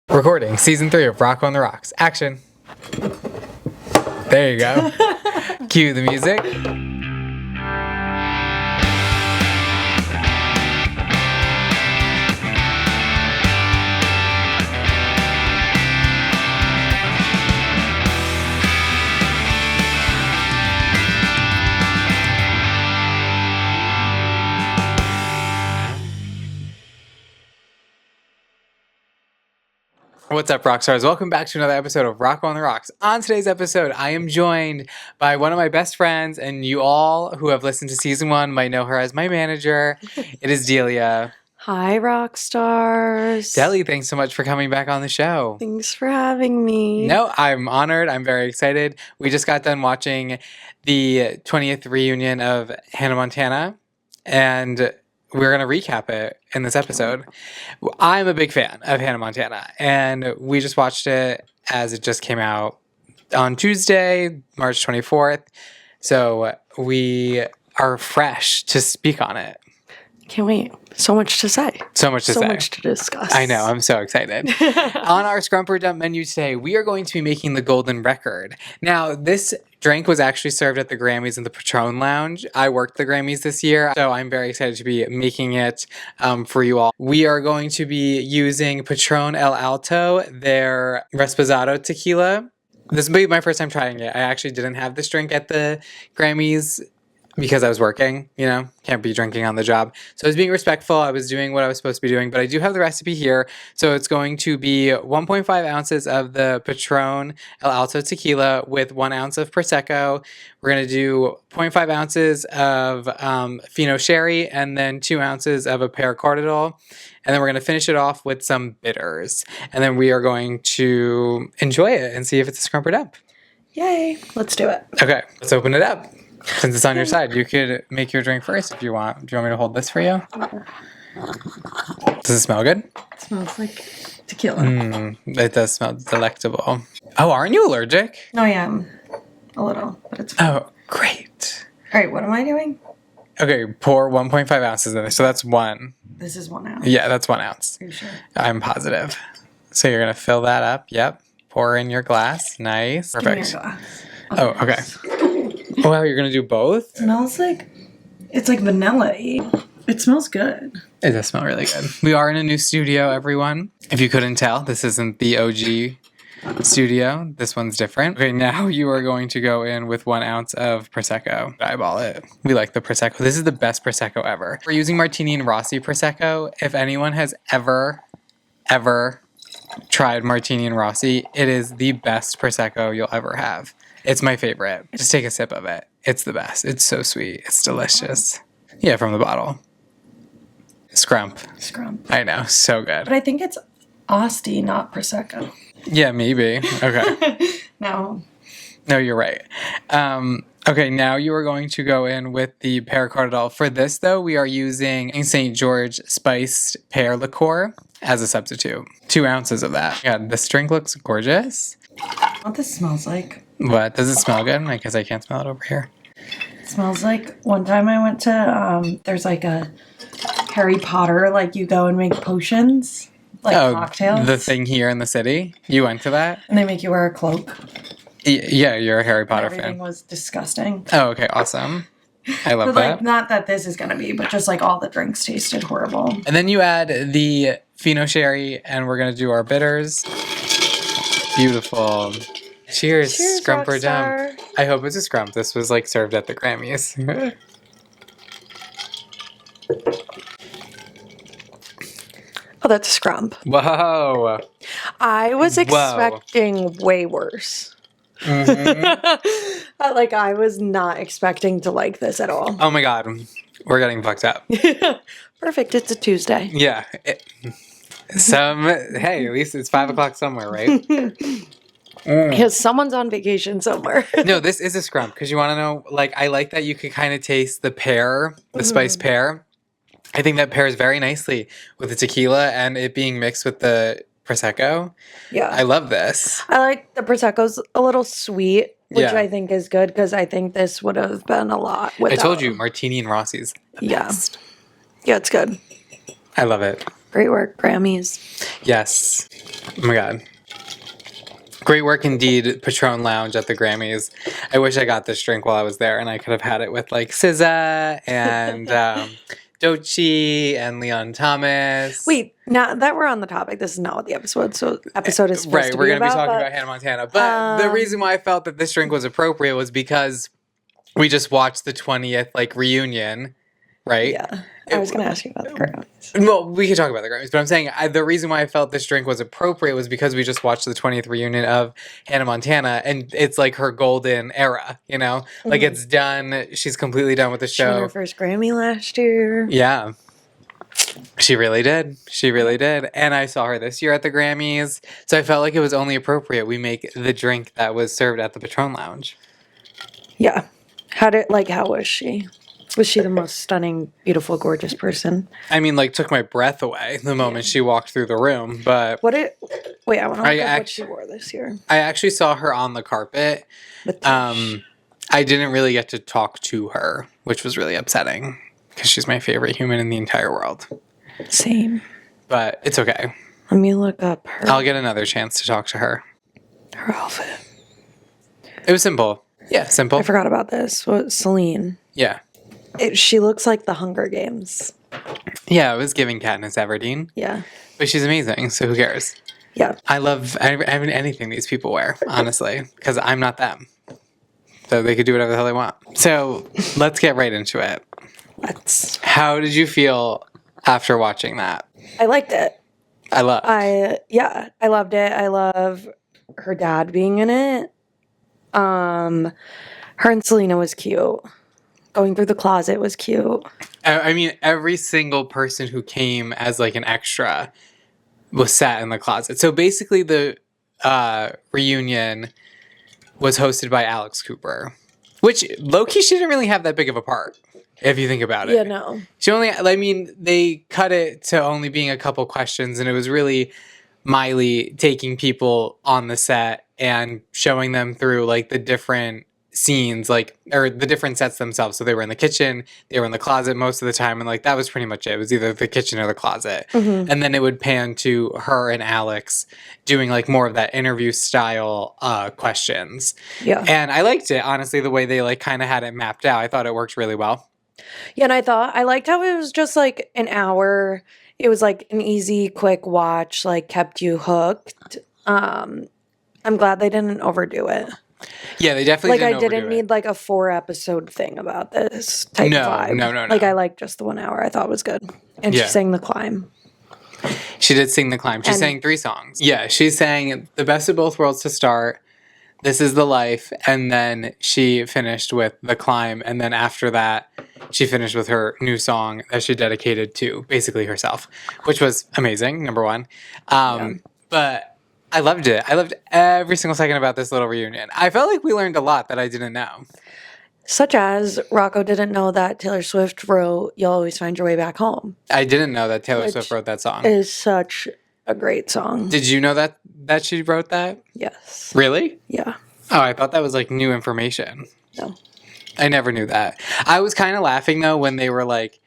Recording season 3 of Rocco on the Rocks. Action. There you go. Cue the music. What's up, Rockstars? Welcome back to another episode of Rocco on the Rocks. On today's episode, I am joined by one of my best friends, and you all who have listened to season 1 might know her as my manager. It is Delia. Hi, Rockstars. Deli, thanks so much for coming back on the show. Thanks for having me. No, I'm honored. I'm very excited. We just got done watching the 20th reunion of Hannah Montana, and we're going to recap it in this episode. I'm a big fan of Hannah Montana, and we just watched it as it just came out on Tuesday, March 24th. So we are fresh to speak on it. Can't wait. So much to say. So much to say. So much to discuss. I know. I'm so excited. On our Scrump or Dump menu today, we are going to be making the Golden Record. Now, this drink was actually served at the Grammys in the Patron Lounge. I worked the Grammys this year, so I'm very excited to be making it for you all. We are going to be using Patron El Alto, their Reposado tequila. This will be my first time trying it. I actually didn't have this drink at the Grammys because I was working, can't be drinking on the job. So I was being respectful. I was doing what I was supposed to be doing, but I do have the recipe here. So it's going to be 1.5 ounces of the Patron El Alto tequila with 1 ounce of Prosecco. We're going to do 0.5 ounces of Fino Sherry and then 2 ounces of a Pear Cardinal. And then we're going to finish it off with some bitters. And then we are going to enjoy it and see if it's a Scrump or Dump. Yay. Let's do it. Okay, let's open it up. Since it's on your side, you could make your drink first if you want. Do you want me to hold this for you? Does it smell good? It smells like tequila. It does smell delectable. Oh, aren't you allergic? No, I am. A little, but it's fine. Oh, great. All right, what am I doing? Okay, pour 1.5 ounces in there. So that's 1. This is 1 ounce. Yeah, that's 1 ounce. Are you sure? I'm positive. So you're going to fill that up. Yep. Pour in your glass. Nice. Perfect. Give me a glass. Oh, okay. Oh, wow, you're going to do both? It smells like, it's like vanilla-y. It smells good. It does smell really good. We are in a new studio, everyone. If you couldn't tell, this isn't the OG studio. This one's different. Okay, now you are going to go in with 1 ounce of Prosecco. Eyeball it. We like the Prosecco. This is the best Prosecco ever. We're using Martini and Rossi Prosecco. If anyone has ever tried Martini and Rossi, it is the best Prosecco you'll ever have. It's my favorite. Just take a sip of it. It's the best. It's so sweet. It's delicious. Yeah, from the bottle. Scrump. I know. So good. But I think it's Asti, not Prosecco. Yeah, maybe. Okay. No, you're right. Okay, now you are going to go in with the Pear Cardinal. For this, though, we are using St. George spiced pear liqueur as a substitute. 2 ounces of that. Yeah, this drink looks gorgeous. what this smells like. What? Does it smell good? I guess I can't smell it over here. It smells like one time I went to, there's like a Harry Potter, like you go and make potions, like cocktails. The thing here in the city? You went to that? And they make you wear a cloak. Yeah, you're a Harry Potter Everything fan. was disgusting. Oh, okay, awesome. I love But that. like, not that this is going to be, but just like all the drinks tasted horrible. And then you add the Fino Sherry, and we're going to do our bitters. Beautiful. Cheers, Scrump or Dump. I hope it's a Scrump. This was like served at the Grammys. Oh, that's a Scrump. Whoa. I was expecting way worse. Mm-hmm. Like, I was not expecting to like this at all. Oh my God. We're getting fucked up. Perfect. It's a Tuesday. Yeah. Hey, at least it's 5 o'clock somewhere, right? Because someone's on vacation somewhere. No, this is a Scrump because you want to know, like, I like that you could kind of taste the pear, the spiced pear. I think that pairs very nicely with the tequila and it being mixed with the Prosecco. Yeah. I love this. I like the Prosecco's a little sweet, which Yeah. I think is good because I think this would have been a lot without. I told you, Martini and Rossi's the best. Yeah, it's good. I love it. Great work, Grammys. Yes. Oh my God. Great work indeed, Patron Lounge at the Grammys. I wish I got this drink while I was there, and I could have had it with like SZA and Doechii and Leon Thomas. Wait, now that we're on the topic, this is not what the episode is supposed right, to we're be going to be talking but, about Hannah Montana. But the reason why I felt that this drink was appropriate was because we just watched the 20th like reunion, right? Yeah. I was going to ask you about the Grammys. Well, we could talk about the Grammys, but I'm saying the reason why I felt this drink was appropriate was because we just watched the 20th reunion of Hannah Montana, and it's like her golden era, you know? Like, it's done. She's completely done with the She won show. her first Grammy last year. Yeah. She really did. She really did. And I saw her this year at the Grammys, so I felt like it was only appropriate we make the drink that was served at the Patron Lounge. Yeah. How was she? Was she the most stunning, beautiful, gorgeous person? I mean, like, took my breath away the moment she walked through the room, but... Wait, I want to look up what she wore this year. I actually saw her on the carpet. I didn't really get to talk to her, which was really upsetting, because she's my favorite human in the entire world. Same. But it's okay. Let me look up her. I'll get another chance to talk to her. Her outfit. It was simple. Yeah, simple. I forgot about this. What, Celine? Yeah. She looks like the Hunger Games. Yeah, it was giving Katniss Everdeen. Yeah. But she's amazing, so who cares? Yeah. I love anything these people wear, honestly, because I'm not them. So they could do whatever the hell they want. So let's get right into it. How did you feel after watching that? I liked it. I loved it. I love her dad being in it. Her and Selena was cute. Going through the closet was cute. I mean, every single person who came as like an extra was sat in the closet. So basically the reunion was hosted by Alex Cooper, which low-key she didn't really have that big of a part, if you think about it. Yeah, no. They cut it to only being a couple questions, and it was really Miley taking people on the set and showing them through like the different scenes, or the different sets themselves. So they were in the kitchen, they were in the closet most of the time, and like that was pretty much it. It was either the kitchen or the closet. Mm-hmm. And then it would pan to her and Alex doing like more of that interview style questions. Yeah. And I liked it, honestly, the way they like kind of had it mapped out. I thought it worked really well. Yeah, and I liked how it was just like an hour. It was like an easy, quick watch, like kept you hooked. I'm glad they didn't overdo it. Yeah, they definitely didn't overdo it. Didn't need like a 4-episode thing about this type of vibe. No. Like I liked just the 1 hour. I thought it was good. And she sang The Climb. She did sing The Climb. She sang 3 songs. Yeah, she sang The Best of Both Worlds to start, This Is the Life, and then she finished with The Climb. And then after that, she finished with her new song that she dedicated to basically herself, which was amazing, number one. But I loved it. I loved every single second about this little reunion. I felt like we learned a lot that I didn't know. Such as Rocco didn't know that Taylor Swift wrote You'll Always Find Your Way Back Home. I didn't know that Taylor Swift wrote that song. It is such a great song. Did you know that she wrote that? Yes. Really? Yeah. Oh, I thought that was like new information. No. I never knew that. I was kind of laughing though when they were like,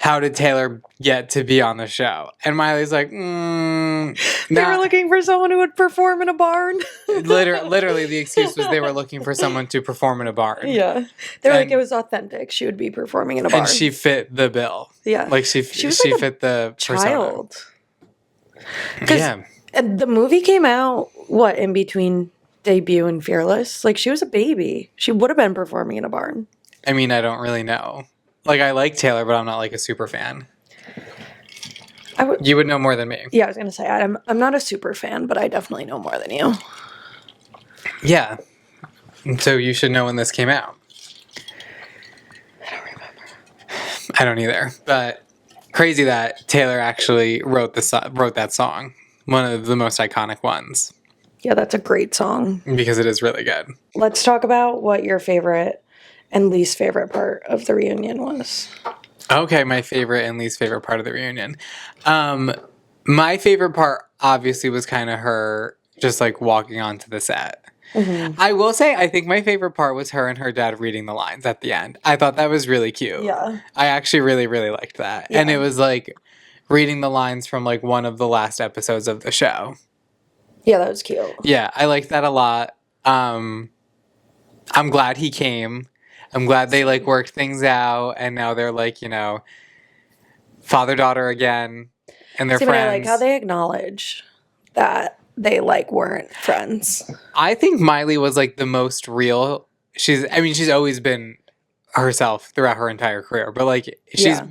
how did Taylor get to be on the show? And Miley's like, They were looking for someone who would perform in a barn. Literally, the excuse was they were looking for someone to perform in a barn. Yeah. They're like, it was authentic. She would be performing in a barn. And she fit the bill. Yeah. Like she like fit the child. Persona. Yeah. And the movie came out, in between debut and Fearless? Like, she was a baby. She would have been performing in a barn. I mean, I don't really know. Like, I like Taylor, but I'm not like a super fan. You would know more than me. Yeah, I was gonna say I'm not a super fan, but I definitely know more than you. Yeah. So you should know when this came out. I don't remember. I don't either. But crazy that Taylor actually wrote that song. One of the most iconic ones. Yeah, that's a great song. Because it is really good. Let's talk about what your favorite and least favorite part of the reunion was. Okay, my favorite and least favorite part of the reunion. My favorite part obviously was kind of her just like walking onto the set. Mm-hmm. I will say I think my favorite part was her and her dad reading the lines at the end. I thought that was really cute. Yeah. I actually really, really liked that. Yeah. And it was like reading the lines from like one of the last episodes of the show. Yeah, that was cute. Yeah, I liked that a lot. I'm glad he came. I'm glad they like worked things out, and now they're like, you know, father-daughter again, and they're See, but friends. I like how they acknowledge that they like weren't friends. I think Miley was like the most real. She's always been herself throughout her entire career, but like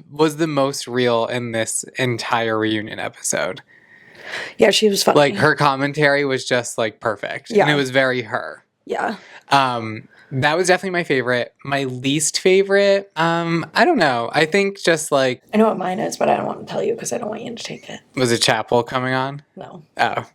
was the most real in this entire reunion episode. Yeah, she was funny. Like her commentary was just like perfect. Yeah. And it was very her. Yeah. That was definitely my favorite. My least favorite, I don't know. I think just like, I know what mine is, but I don't want to tell you because I don't want you to take it. was it Chapel coming on? No. Oh.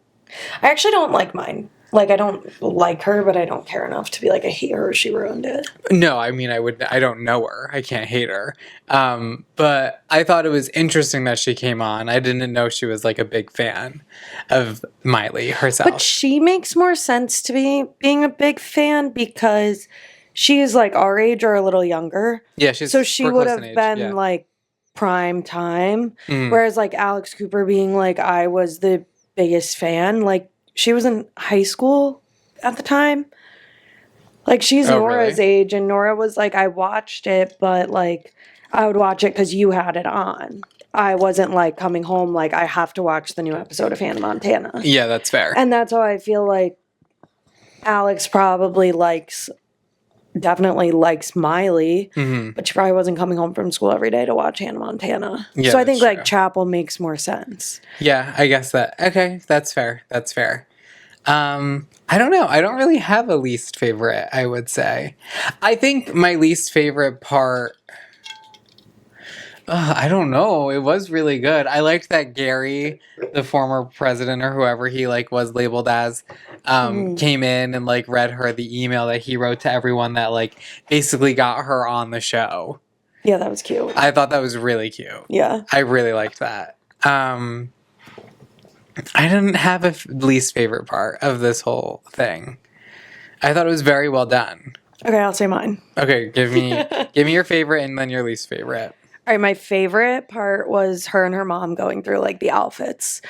I actually don't like mine. Like, I don't like her, but I don't care enough to be like, I hate her, she ruined it. No, I mean, I don't know her. I can't hate her. But I thought it was interesting that she came on. I didn't know she was like a big fan of Miley herself. But she makes more sense to me being a big fan because she is like our age or a little younger. Yeah, she's so she we're would close have in age, been yeah. like prime time. Mhm. Whereas like Alex Cooper being like, I was the biggest fan. Like, she was in high school at the time. Like, she's Nora's age, and Nora was like, I watched it, but like, I would watch it because you had it on. I wasn't like coming home like, I have to watch the new episode of Hannah Montana. Yeah, that's fair. And that's how I feel like Alex probably definitely likes Miley, but she probably wasn't coming home from school every day to watch Hannah Montana. Yeah, so I think that's like Chapel makes more sense. Yeah, I guess that. Okay, that's fair. That's fair. I don't know. I don't really have a least favorite, I would say. I think my least favorite part, I don't know. It was really good. I liked that Gary, the former president or whoever he like was labeled as, came in and like read her the email that he wrote to everyone that like basically got her on the show. Yeah, that was cute. I thought that was really cute. Yeah. I really liked that. I didn't have a least favorite part of this whole thing. I thought it was very well done. Okay, I'll say mine. Okay, give me your favorite and then your least favorite. All right, my favorite part was her and her mom going through like the outfits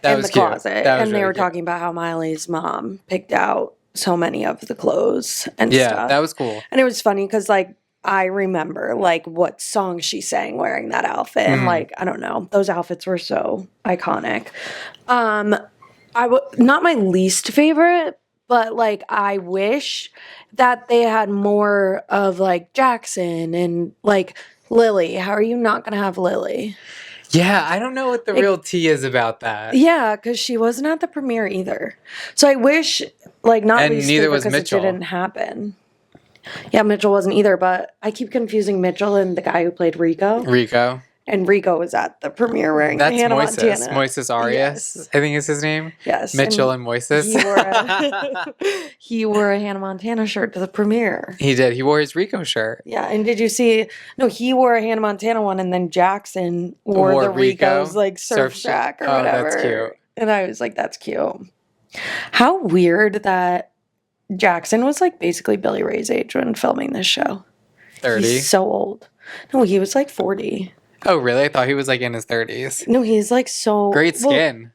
in the closet, and they were talking about how Miley's mom picked out so many of the clothes and stuff. Yeah, that was cool. And it was funny because like I remember like what song she sang wearing that outfit, and like I don't know, those outfits were so iconic. Not my least favorite, but like I wish that they had more of like Jackson and like Lily. How are you not gonna have Lily? Yeah, I don't know what the real tea is about that. Yeah, because she wasn't at the premiere either. So I wish, like, not and least neither was because Mitchell. it didn't happen. Yeah, Mitchell wasn't either, but I keep confusing Mitchell and the guy who played Rico. Rico. And Rico was at the premiere wearing That's Hannah Moises. Montana. Moises Arias, Yes. I think is his name. Yes. Mitchell and Moises. He wore a Hannah Montana shirt to the premiere. He did. He wore his Rico shirt. Yeah, and did you see? No, he wore a Hannah Montana one, and then Jackson wore the Rico's like surf shack or whatever. That's cute. And I was like, that's cute. How weird that Jackson was like basically Billy Ray's age when filming this show. 30. He's so old. No, he was like 40. Oh, really? I thought he was like in his 30s. No, he's like so great skin. Well,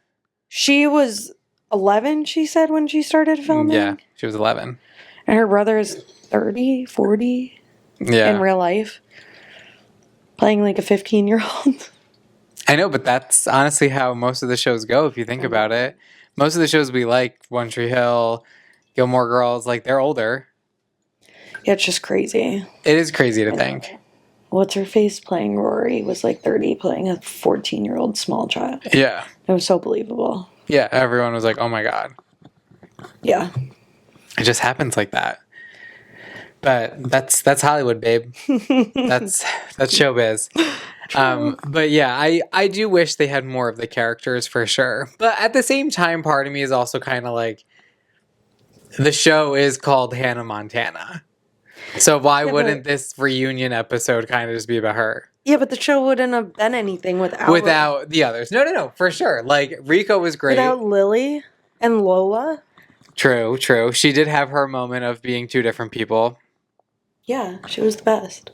she was 11, she said, when she started filming. Yeah, she was 11. And her brother is 30, 40 in real life. Playing like a 15-year-old. I know, but that's honestly how most of the shows go if you think about it. Most of the shows we like, One Tree Hill, Gilmore Girls, like they're older. Yeah, it's just crazy. It is crazy to think. What's her face playing Rory was like 30 playing a 14-year-old small child. Yeah. It was so believable. Yeah, everyone was like, oh my God. Yeah. It just happens like that. But that's Hollywood, babe. that's showbiz. But yeah, I do wish they had more of the characters for sure. But at the same time, part of me is also kind of like, the show is called Hannah Montana. So why wouldn't this reunion episode kind of just be about her? Yeah, but the show wouldn't have been anything without the others. No, for sure. Like Rico was great. Without Lily and Lola. True. She did have her moment of being two different people. Yeah, she was the best.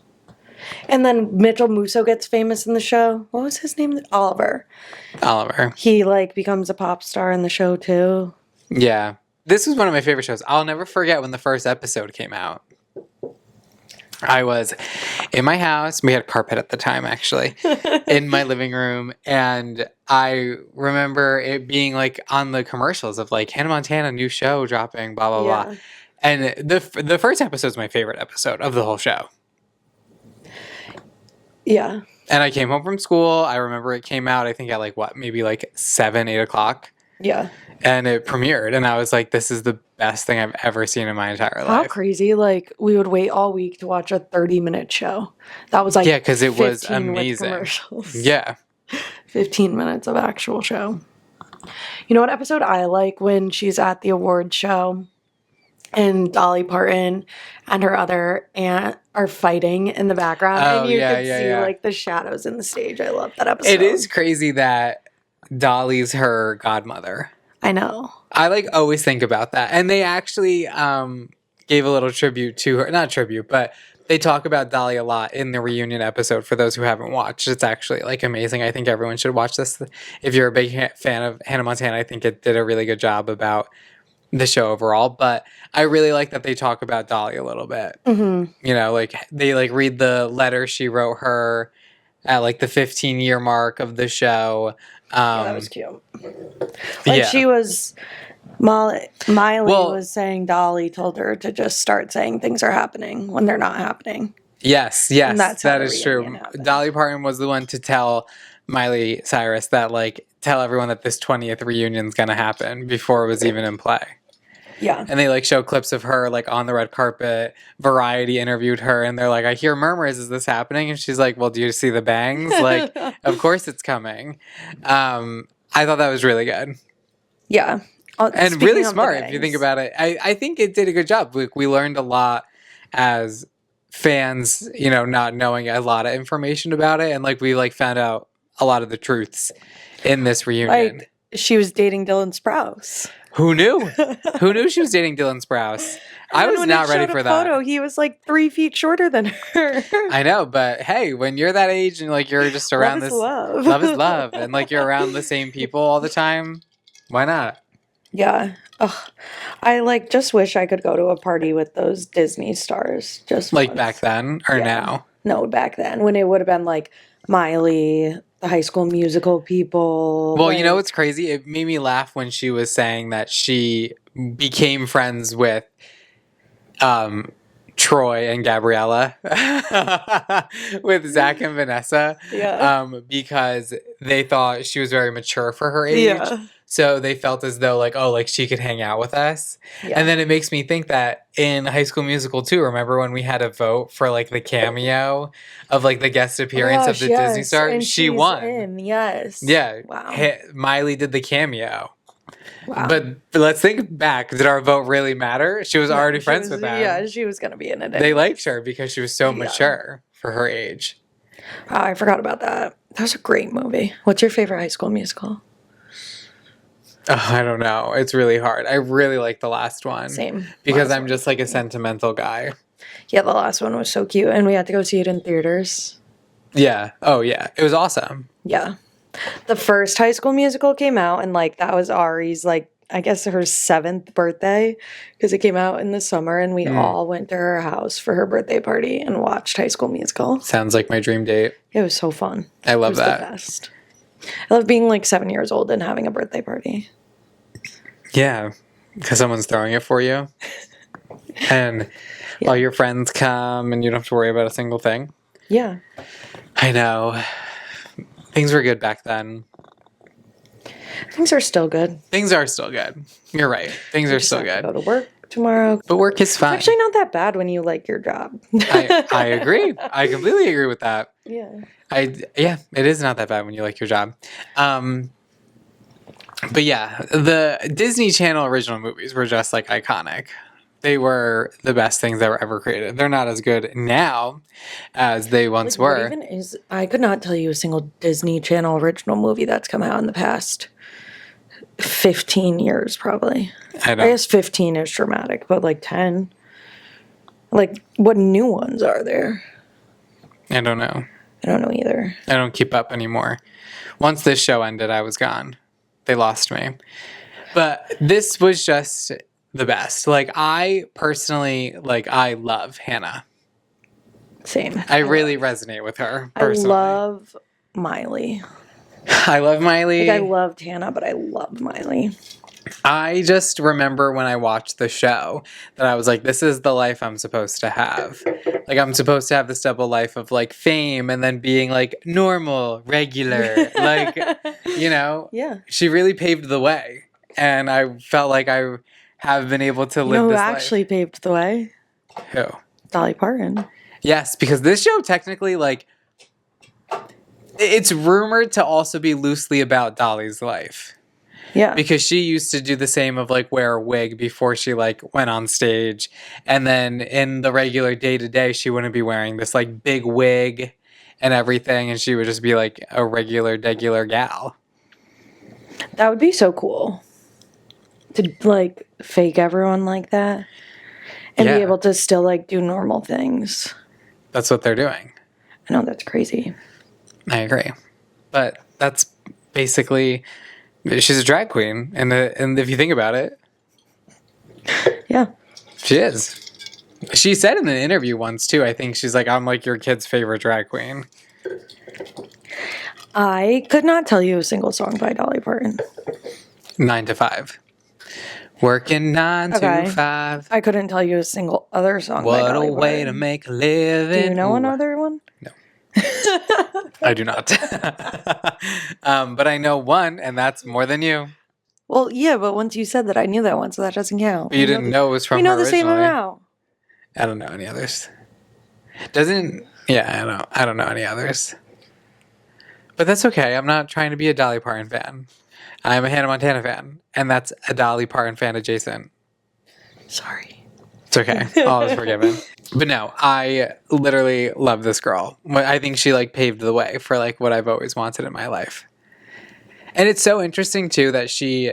And then Mitchell Musso gets famous in the show. What was his name? Oliver. Oliver. He like becomes a pop star in the show too. Yeah. This was one of my favorite shows. I'll never forget when the first episode came out. I was in my house. We had carpet at the time, actually, in my living room. And I remember it being like on the commercials of like Hannah Montana, new show dropping, blah, blah, blah. And the first episode is my favorite episode of the whole show. Yeah. And I came home from school. I remember it came out, I think at like what, maybe like 7, 8 o'clock. Yeah. And it premiered. And I was like, this is the best thing I've ever seen in my entire life. How crazy. Like, we would wait all week to watch a 30-minute show. That was like, yeah, because it was amazing. Commercials. Yeah. 15 minutes of actual show. You know what episode I like? When she's at the award show and Dolly Parton and her other aunt are fighting in the background. And you could see like the shadows in the stage. I love that episode. It is crazy that Dolly's her godmother. I know. I like always think about that. And they actually gave a little tribute to her. Not tribute, but they talk about Dolly a lot in the reunion episode for those who haven't watched. It's actually like amazing. I think everyone should watch this. If you're a big fan of Hannah Montana, I think it did a really good job about the show overall. But I really like that they talk about Dolly a little bit. Mm-hmm. You know, like they like read the letter she wrote her at like the 15-year mark of the show. That was cute. Like she was, Miley was saying Dolly told her to just start saying things are happening when they're not happening. Yes, that is true. Happened. Dolly Parton was the one to tell Miley Cyrus that like tell everyone that this 20th reunion is going to happen before it was even in play. Yeah. And they like show clips of her like on the red carpet. Variety interviewed her and they're like, I hear murmurs, is this happening? And she's like, well, do you see the bangs? Like, of course it's coming. I thought that was really good. Yeah. And really smart if you think about it. I think it did a good job. We learned a lot as fans, you know, not knowing a lot of information about it. And like we like found out a lot of the truths in this reunion. Like she was dating Dylan Sprouse. Who knew? Who knew she was dating Dylan Sprouse? I was not ready for that. Photo, he was like 3 feet shorter than her. I know, but hey, when you're that age and like you're just around love is love, and like you're around the same people all the time, why not? Yeah. Ugh. I like just wish I could go to a party with those Disney stars. Just like once. Back then or now? No, back then when it would have been like Miley, the High School Musical people. Well, like, you know what's crazy? It made me laugh when she was saying that she became friends with Troy and Gabriella with Zach and Vanessa. Yeah. Because they thought she was very mature for her age. Yeah. So they felt as though like, oh, like she could hang out with us. Yeah. And then it makes me think that in High School Musical 2, remember when we had a vote for like the cameo of like the guest appearance of the Disney star? And she won. Yes. Yeah. Wow. Miley did the cameo. Wow. But let's think back. Did our vote really matter? She was already friends with them. Yeah, she was going to be in it. They liked her because she was so mature for her age. Oh, I forgot about that. That was a great movie. What's your favorite High School Musical? Oh, I don't know. It's really hard. I really like the last one. Same. Because I'm just like a sentimental guy. Yeah, the last one was so cute. And we had to go see it in theaters. Yeah. Oh, yeah. It was awesome. Yeah. The first High School Musical came out, and like that was Ari's like I guess her 7th birthday because it came out in the summer, and we all went to her house for her birthday party and watched High School Musical. Sounds like my dream date. It was so fun. I love it was that. The best. I love being like 7 years old and having a birthday party. Yeah, because someone's throwing it for you, and all your friends come, and you don't have to worry about a single thing. Yeah, I know. Things were good back then. Things are still good. Things are still good. You're right. Things are still good. Go to work tomorrow. But work is fine. It's actually not that bad when you like your job. I agree. I completely agree with that. Yeah. Yeah, it is not that bad when you like your job. But yeah, the Disney Channel original movies were just like iconic. They were the best things that were ever created. They're not as good now as they once were. What even is? I could not tell you a single Disney Channel original movie that's come out in the past 15 years, probably. I guess 15 is dramatic, but like 10. Like, what new ones are there? I don't know. I don't know either. I don't keep up anymore. Once this show ended, I was gone. They lost me. But this was just the best. Like, I personally, like, I love Hannah. Same. I really resonate with her, personally. I love Miley. I love Miley. Like, I loved Hannah, but I love Miley. I just remember when I watched the show that I was like, this is the life I'm supposed to have. Like, I'm supposed to have this double life of, like, fame and then being, like, normal, regular. Like, you know? Yeah. She really paved the way. And I felt like I have been able to live who this actually life. paved the way? Who? Dolly Parton. Yes, because this show technically, like, it's rumored to also be loosely about Dolly's life. Yeah. Because she used to do the same of, like, wear a wig before she, like, went on stage. And then in the regular day-to-day, she wouldn't be wearing this, like, big wig and everything. And she would just be, like, a regular gal. That would be so cool. To, like, fake everyone like that. And be able to still, like, do normal things. That's what they're doing. I know, that's crazy. I agree. But that's basically... She's a drag queen, and if you think about it, yeah, she is. She said in an interview once too. I think she's like, "I'm like your kid's favorite drag queen." I could not tell you a single song by Dolly Parton. 9 to 5, working 9 to 5. I couldn't tell you a single other song. What by Dolly a way Parton. to make a living! Do you know another one? No. I do not. But I know one, and that's More Than You. Well, yeah, but once you said that, I knew that one, so that doesn't count. But you didn't know it was from her We know the originally. same amount. I don't know any others. I don't know any others. But that's okay. I'm not trying to be a Dolly Parton fan. I'm a Hannah Montana fan, and that's a Dolly Parton fan adjacent. Sorry. It's okay. All is forgiven. But no, I literally love this girl. I think she, like, paved the way for, like, what I've always wanted in my life. And it's so interesting too that she,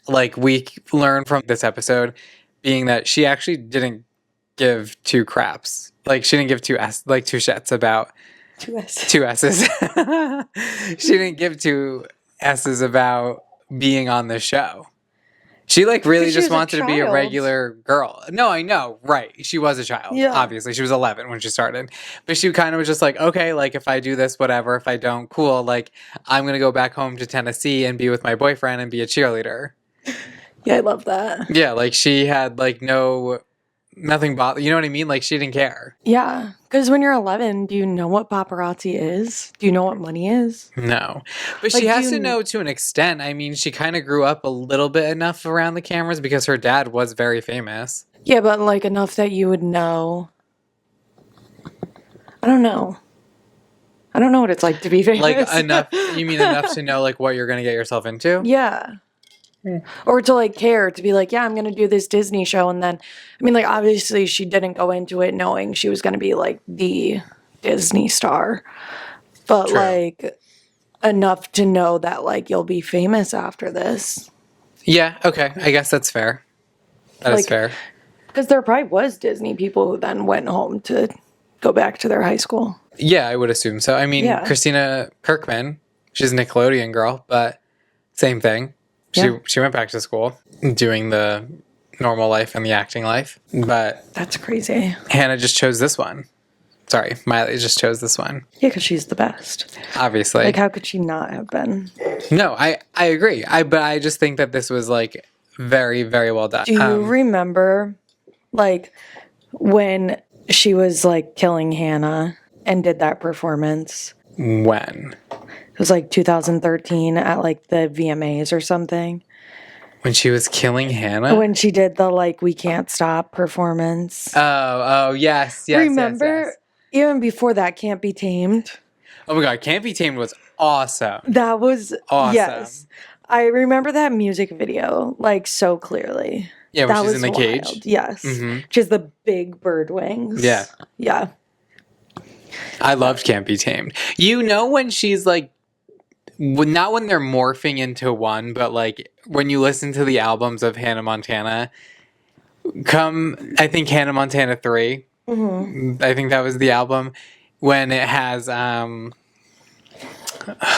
like, we learn from this episode being that she actually didn't give two craps. Like, she didn't give two shits about two S's. She didn't give two S's about being on the show. She, like, really just wanted to be a regular girl. No, I know. Right. She was a child. Yeah. Obviously. She was 11 when she started. But she kind of was just like, okay, like, if I do this, whatever. If I don't, cool. Like, I'm going to go back home to Tennessee and be with my boyfriend and be a cheerleader. Yeah, I love that. Yeah, like, she had, like, nothing bother. You know what I mean? Like, she didn't care. Yeah. Because when you're 11, do you know what paparazzi is? Do you know what money is? No. But like, she has to know to an extent. I mean, she kind of grew up a little bit enough around the cameras because her dad was very famous. Yeah, but, like, enough that you would know. I don't know. I don't know what it's like to be famous. Like, enough. You mean enough to know, like, what you're going to get yourself into? Yeah. Or to, like, care, to be like, yeah, I'm going to do this Disney show. And then, I mean, like, obviously she didn't go into it knowing she was going to be, like, the Disney star. But, True. Like, enough to know that, like, you'll be famous after this. Yeah, okay. I guess that's fair. That is fair. Because there probably was Disney people who then went home to go back to their high school. Yeah, I would assume so. I mean, Christina Kirkman, she's a Nickelodeon girl, but same thing. She went back to school doing the normal life and the acting life. But that's crazy. Hannah just chose this one. Sorry, Miley just chose this one. Yeah, because she's the best. Obviously. Like, how could she not have been? No, I agree. But I just think that this was, like, very, very well done. Do you remember, like, when she was, like, killing Hannah and did that performance? When? It was, like, 2013 at, like, the VMAs or something. When she was killing Hannah? When she did the, like, We Can't Stop performance. Oh, yes. Remember? Yes. Even before that, Can't Be Tamed. Oh, my God. Can't Be Tamed was awesome. That was awesome. Yes. I remember that music video, like, so clearly. Yeah, when she's in the cage. Yes. Mm-hmm. She has the big bird wings. Yeah. Yeah. I loved Can't Be Tamed. You know when she's, like, not when they're morphing into one, but, like, when you listen to the albums of Hannah Montana, I think Hannah Montana 3, I think that was the album. when it has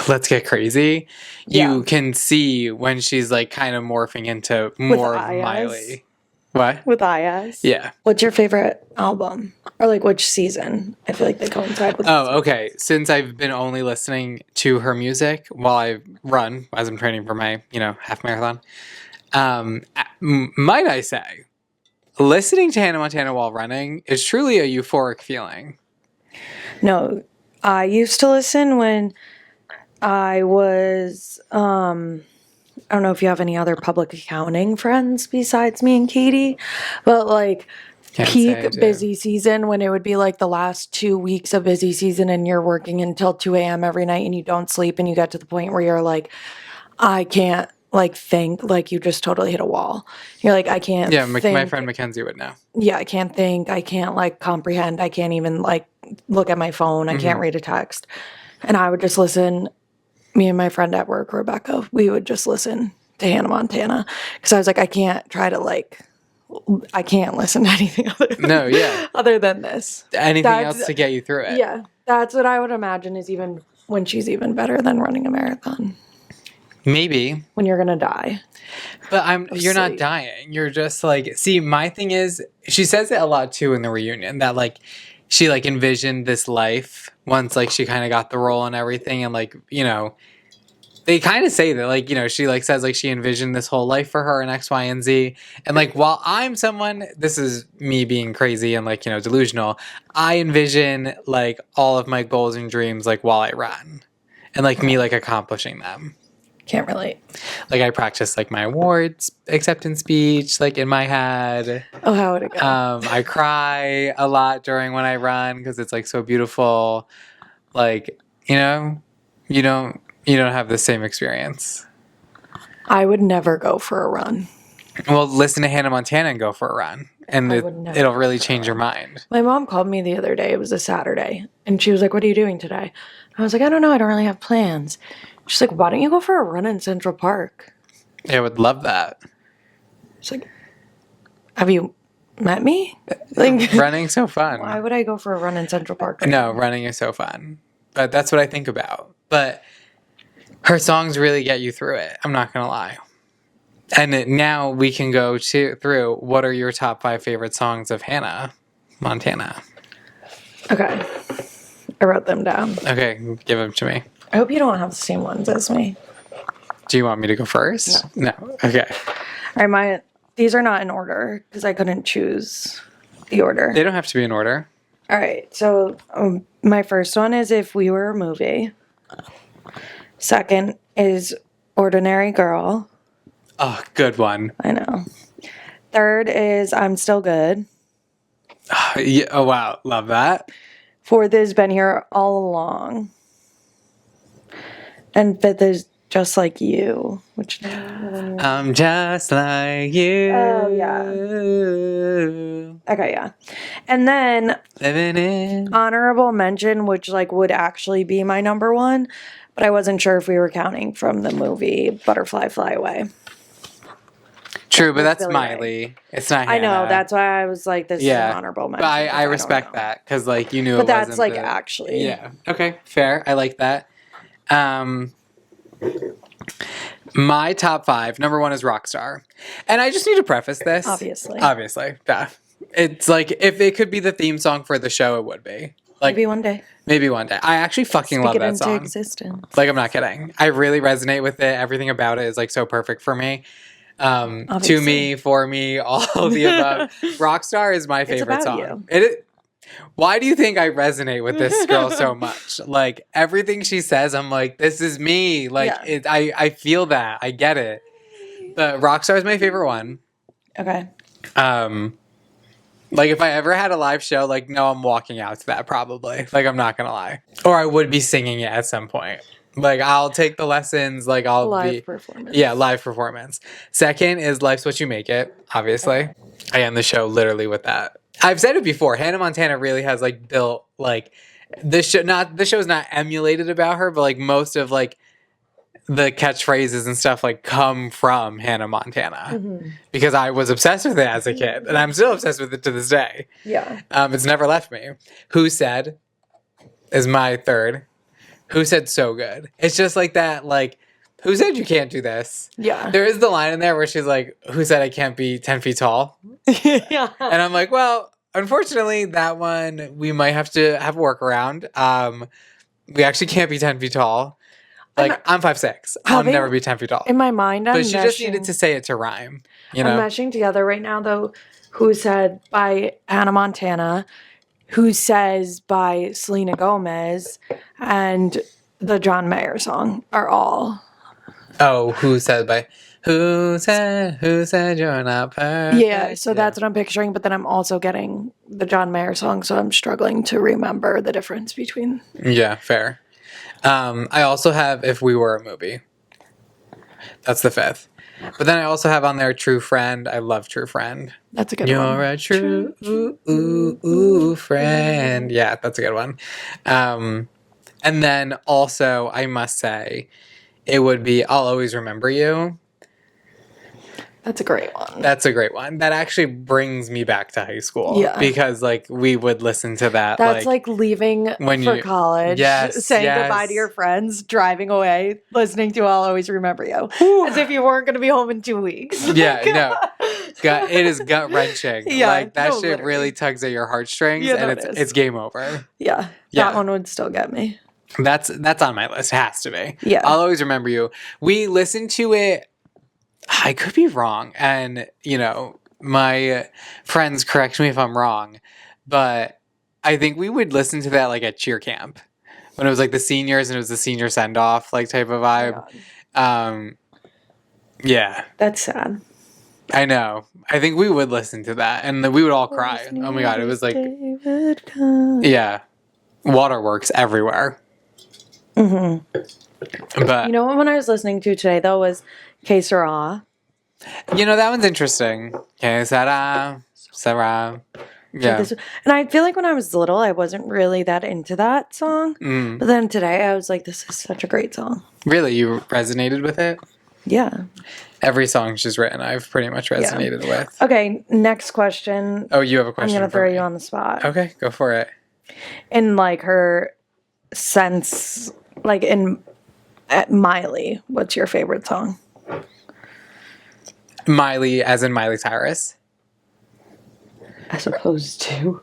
Let's Get Crazy, you can see when she's like kind of morphing into more of Miley. What? With Ayaz? Yeah. What's your favorite album? Or like which season? I feel like they coincide with okay. Since I've been only listening to her music while I run, as I'm training for my, half marathon, might I say, listening to Hannah Montana while running is truly a euphoric feeling. No, I used to listen when I was, I don't know if you have any other public accounting friends besides me and Katie, but like peak busy season when it would be like the last 2 weeks of busy season and you're working until 2 a.m. every night and you don't sleep and you get to the point where you're like, I can't like think, like you just totally hit a wall. You're like, I can't think. My friend Mackenzie would know. Yeah, I can't think. I can't like comprehend. I can't even like look at my phone. I can't read a text. And I would just listen. Me and my friend at work, Rebecca, we would just listen to Hannah Montana because I was like, I can't listen to anything other than this. Anything else to get you through it. Yeah, that's what I would imagine is even when she's even better than running a marathon. Maybe. When you're gonna die. But you're not dying. You're just like, see, my thing is, she says it a lot too in the reunion that like she like envisioned this life once like she kind of got the role and everything, and like, they kind of say that like, she like says like she envisioned this whole life for her and X, Y, and Z. And like, while I'm someone, this is me being crazy and like, delusional, I envision like all of my goals and dreams like while I run and like me like accomplishing them. Can't relate. Like I practice like my awards acceptance speech like in my head. Oh, how would it go? I cry a lot during when I run because it's like so beautiful. Like, you don't have the same experience. I would never go for a run. Well, listen to Hannah Montana and go for a run, and it'll really change your mind. My mom called me the other day. It was a Saturday, and she was like, "What are you doing today?" I was like, "I don't know. I don't really have plans." She's like, "Why don't you go for a run in Central Park?" Yeah, I would love that. She's like, "Have you met me?" Like, running's so fun. Why would I go for a run in Central Park? No, running is so fun. But that's what I think about. But her songs really get you through it. I'm not going to lie. And now we can go through what are your top 5 favorite songs of Hannah Montana? Okay. I wrote them down. Okay, give them to me. I hope you don't have the same ones as me. Do you want me to go first? No. Okay. All right, these are not in order because I couldn't choose the order. They don't have to be in order. All right, so my first one is If We Were a Movie. Second is Ordinary Girl. Oh, good one. I know. Third is I'm Still Good. Oh, wow. Love that. Fourth is Been Here All Along. And fifth is Just Like You. Which I'm just like you. Oh, yeah. Okay, yeah. And then living in honorable mention, which like would actually be my number one, but I wasn't sure if we were counting from the movie Butterfly Fly Away. True, but that's Miley. It's not Hannah. I know, that's why I was like, this is an honorable mention. But I respect that, because like you knew but it that's wasn't like actually. Yeah. Okay, fair. I like that. My top 5, number 1 is Rockstar. And I just need to preface this. Obviously. Duh. It's like, if it could be the theme song for the show, it would be. Like, maybe one day. I actually fucking love that song. Existence. Like, I'm not kidding. I really resonate with it. Everything about it is like so perfect for me. To me, for me, all of the above. Rockstar is my favorite song. Why do you think I resonate with this girl so much? Like, everything she says, I'm like, this is me. Like, I feel that. I get it. But Rockstar is my favorite one. Okay. Like, if I ever had a live show, like, no, I'm walking out to that probably. Like, I'm not gonna lie. Or I would be singing it at some point. Like, I'll take the lessons. Like, live performance. Yeah, live performance. Second is Life's What You Make It, obviously. Okay. I end the show literally with that. I've said it before. Hannah Montana really has, like, built, like, this show's not emulated about her, but, like, most of, like, the catchphrases and stuff, like, come from Hannah Montana. Mm-hmm. Because I was obsessed with it as a kid. And I'm still obsessed with it to this day. Yeah. It's never left me. Who Said? is my third. Who Said So Good? It's just like that, like, who said you can't do this? Yeah. There is the line in there where she's like, who said I can't be 10 feet tall? Yeah. And I'm like, well, unfortunately, that one, we might have to have a workaround. We actually can't be 10 feet tall. Like, I'm 5'6". I'll never be 10 feet tall. In my mind, but she just needed to say it to rhyme, you know? I'm meshing together right now, though, Who Said by Hannah Montana, Who Says by Selena Gomez, and the John Mayer song are all. Oh, Who said you're not perfect? Yeah, so that's what I'm picturing, but then I'm also getting the John Mayer song, so I'm struggling to remember the difference between. Yeah, fair. I also have If We Were a Movie. That's the fifth. But then I also have on there True Friend. I love True Friend. That's a good one. You're a true friend. Yeah, that's a good one. And then also, I must say, it would be I'll Always Remember You. That's a great one. That's a great one. That actually brings me back to high school. Yeah. Because, like, we would listen to that. That's like leaving for college, saying goodbye to your friends, driving away, listening to I'll Always Remember You. As if you weren't going to be home in 2 weeks. Yeah, no. It is gut-wrenching. Yeah, like, that shit literally. really tugs at your heartstrings, Yeah, and it's game over. Yeah, that one would still get me. That's on my list. It has to be. Yeah. I'll Always Remember You. We listened to it. I could be wrong. And, you know, my friends correct me if I'm wrong. But I think we would listen to that like at cheer camp. When it was like the seniors and it was the senior send-off like type of vibe. Yeah. That's sad. I know. I think we would listen to that. And then we would all cry. Oh my God. It was like... Yeah. Waterworks everywhere. Mm-hmm. But you know what one I was listening to today though was Que Sera. You know, that one's interesting. Que Sera. Yeah. And I feel like when I was little, I wasn't really that into that song. But then today I was like, this is such a great song. Really? You resonated with it? Yeah. Every song she's written, I've pretty much resonated with. Okay, next question. Oh, you have a question? I'm going to throw you on the spot. Okay, go for it. In like her sense, like at Miley, what's your favorite song? Miley, as in Miley Cyrus? As opposed to?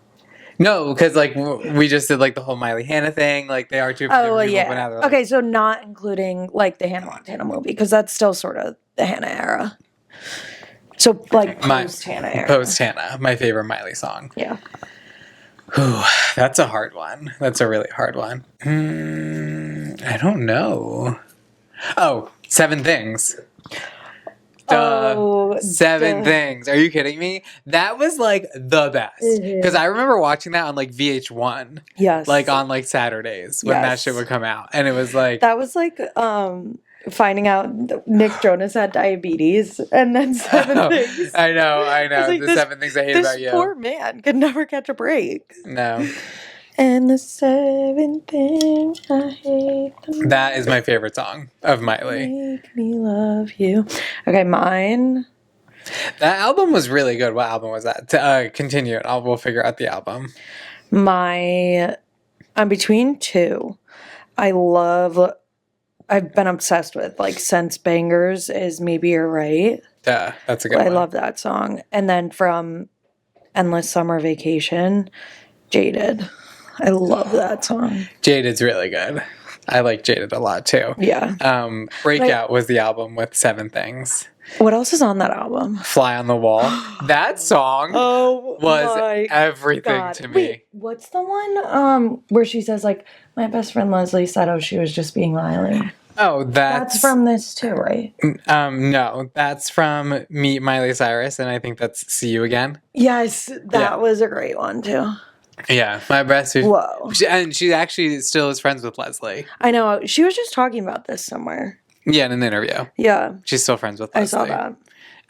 No, because like we just did like the whole Miley Hannah thing. Like they are two different people. Yeah. Like, okay, so not including like the Hannah Montana movie because that's still sort of the Hannah era. So like post Hannah era. Post Hannah, my favorite Miley song. Yeah. Whew, that's a hard one. That's a really hard one. I don't know. Oh, Seven Things. Seven Things. Are you kidding me? That was like the best. Because I remember watching that on like VH1. Yes. Like on like Saturdays when that shit would come out. And it was like... That was like finding out Nick Jonas had diabetes and then Seven Things. I know. Like, the 7 Things I Hate About You. This poor man could never catch a break. No. And the 7 things I hate. That is my favorite song of Miley. Make me love you. Okay, mine. That album was really good. What album was that? Continue it. We'll figure out the album. I'm between two. I've been obsessed with, like, since Bangers is Maybe You're Right. Yeah, that's a good one. I love that song. And then from Endless Summer Vacation, Jaded. I love that song. Jaded's really good. I like Jaded a lot too. Yeah. Breakout was the album with 7 Things. What else is on that album? Fly on the Wall. That song was everything to me. Wait, what's the one where she says like, my best friend Leslie said, she was just being Miley. Oh, that's from this too, right? No, that's from Meet Miley Cyrus, and I think that's See You Again. Yes, that was a great one too. Yeah, my best. Whoa. And she actually still is friends with Leslie. I know. She was just talking about this somewhere. Yeah, in an interview. Yeah. She's still friends with Leslie. I saw that.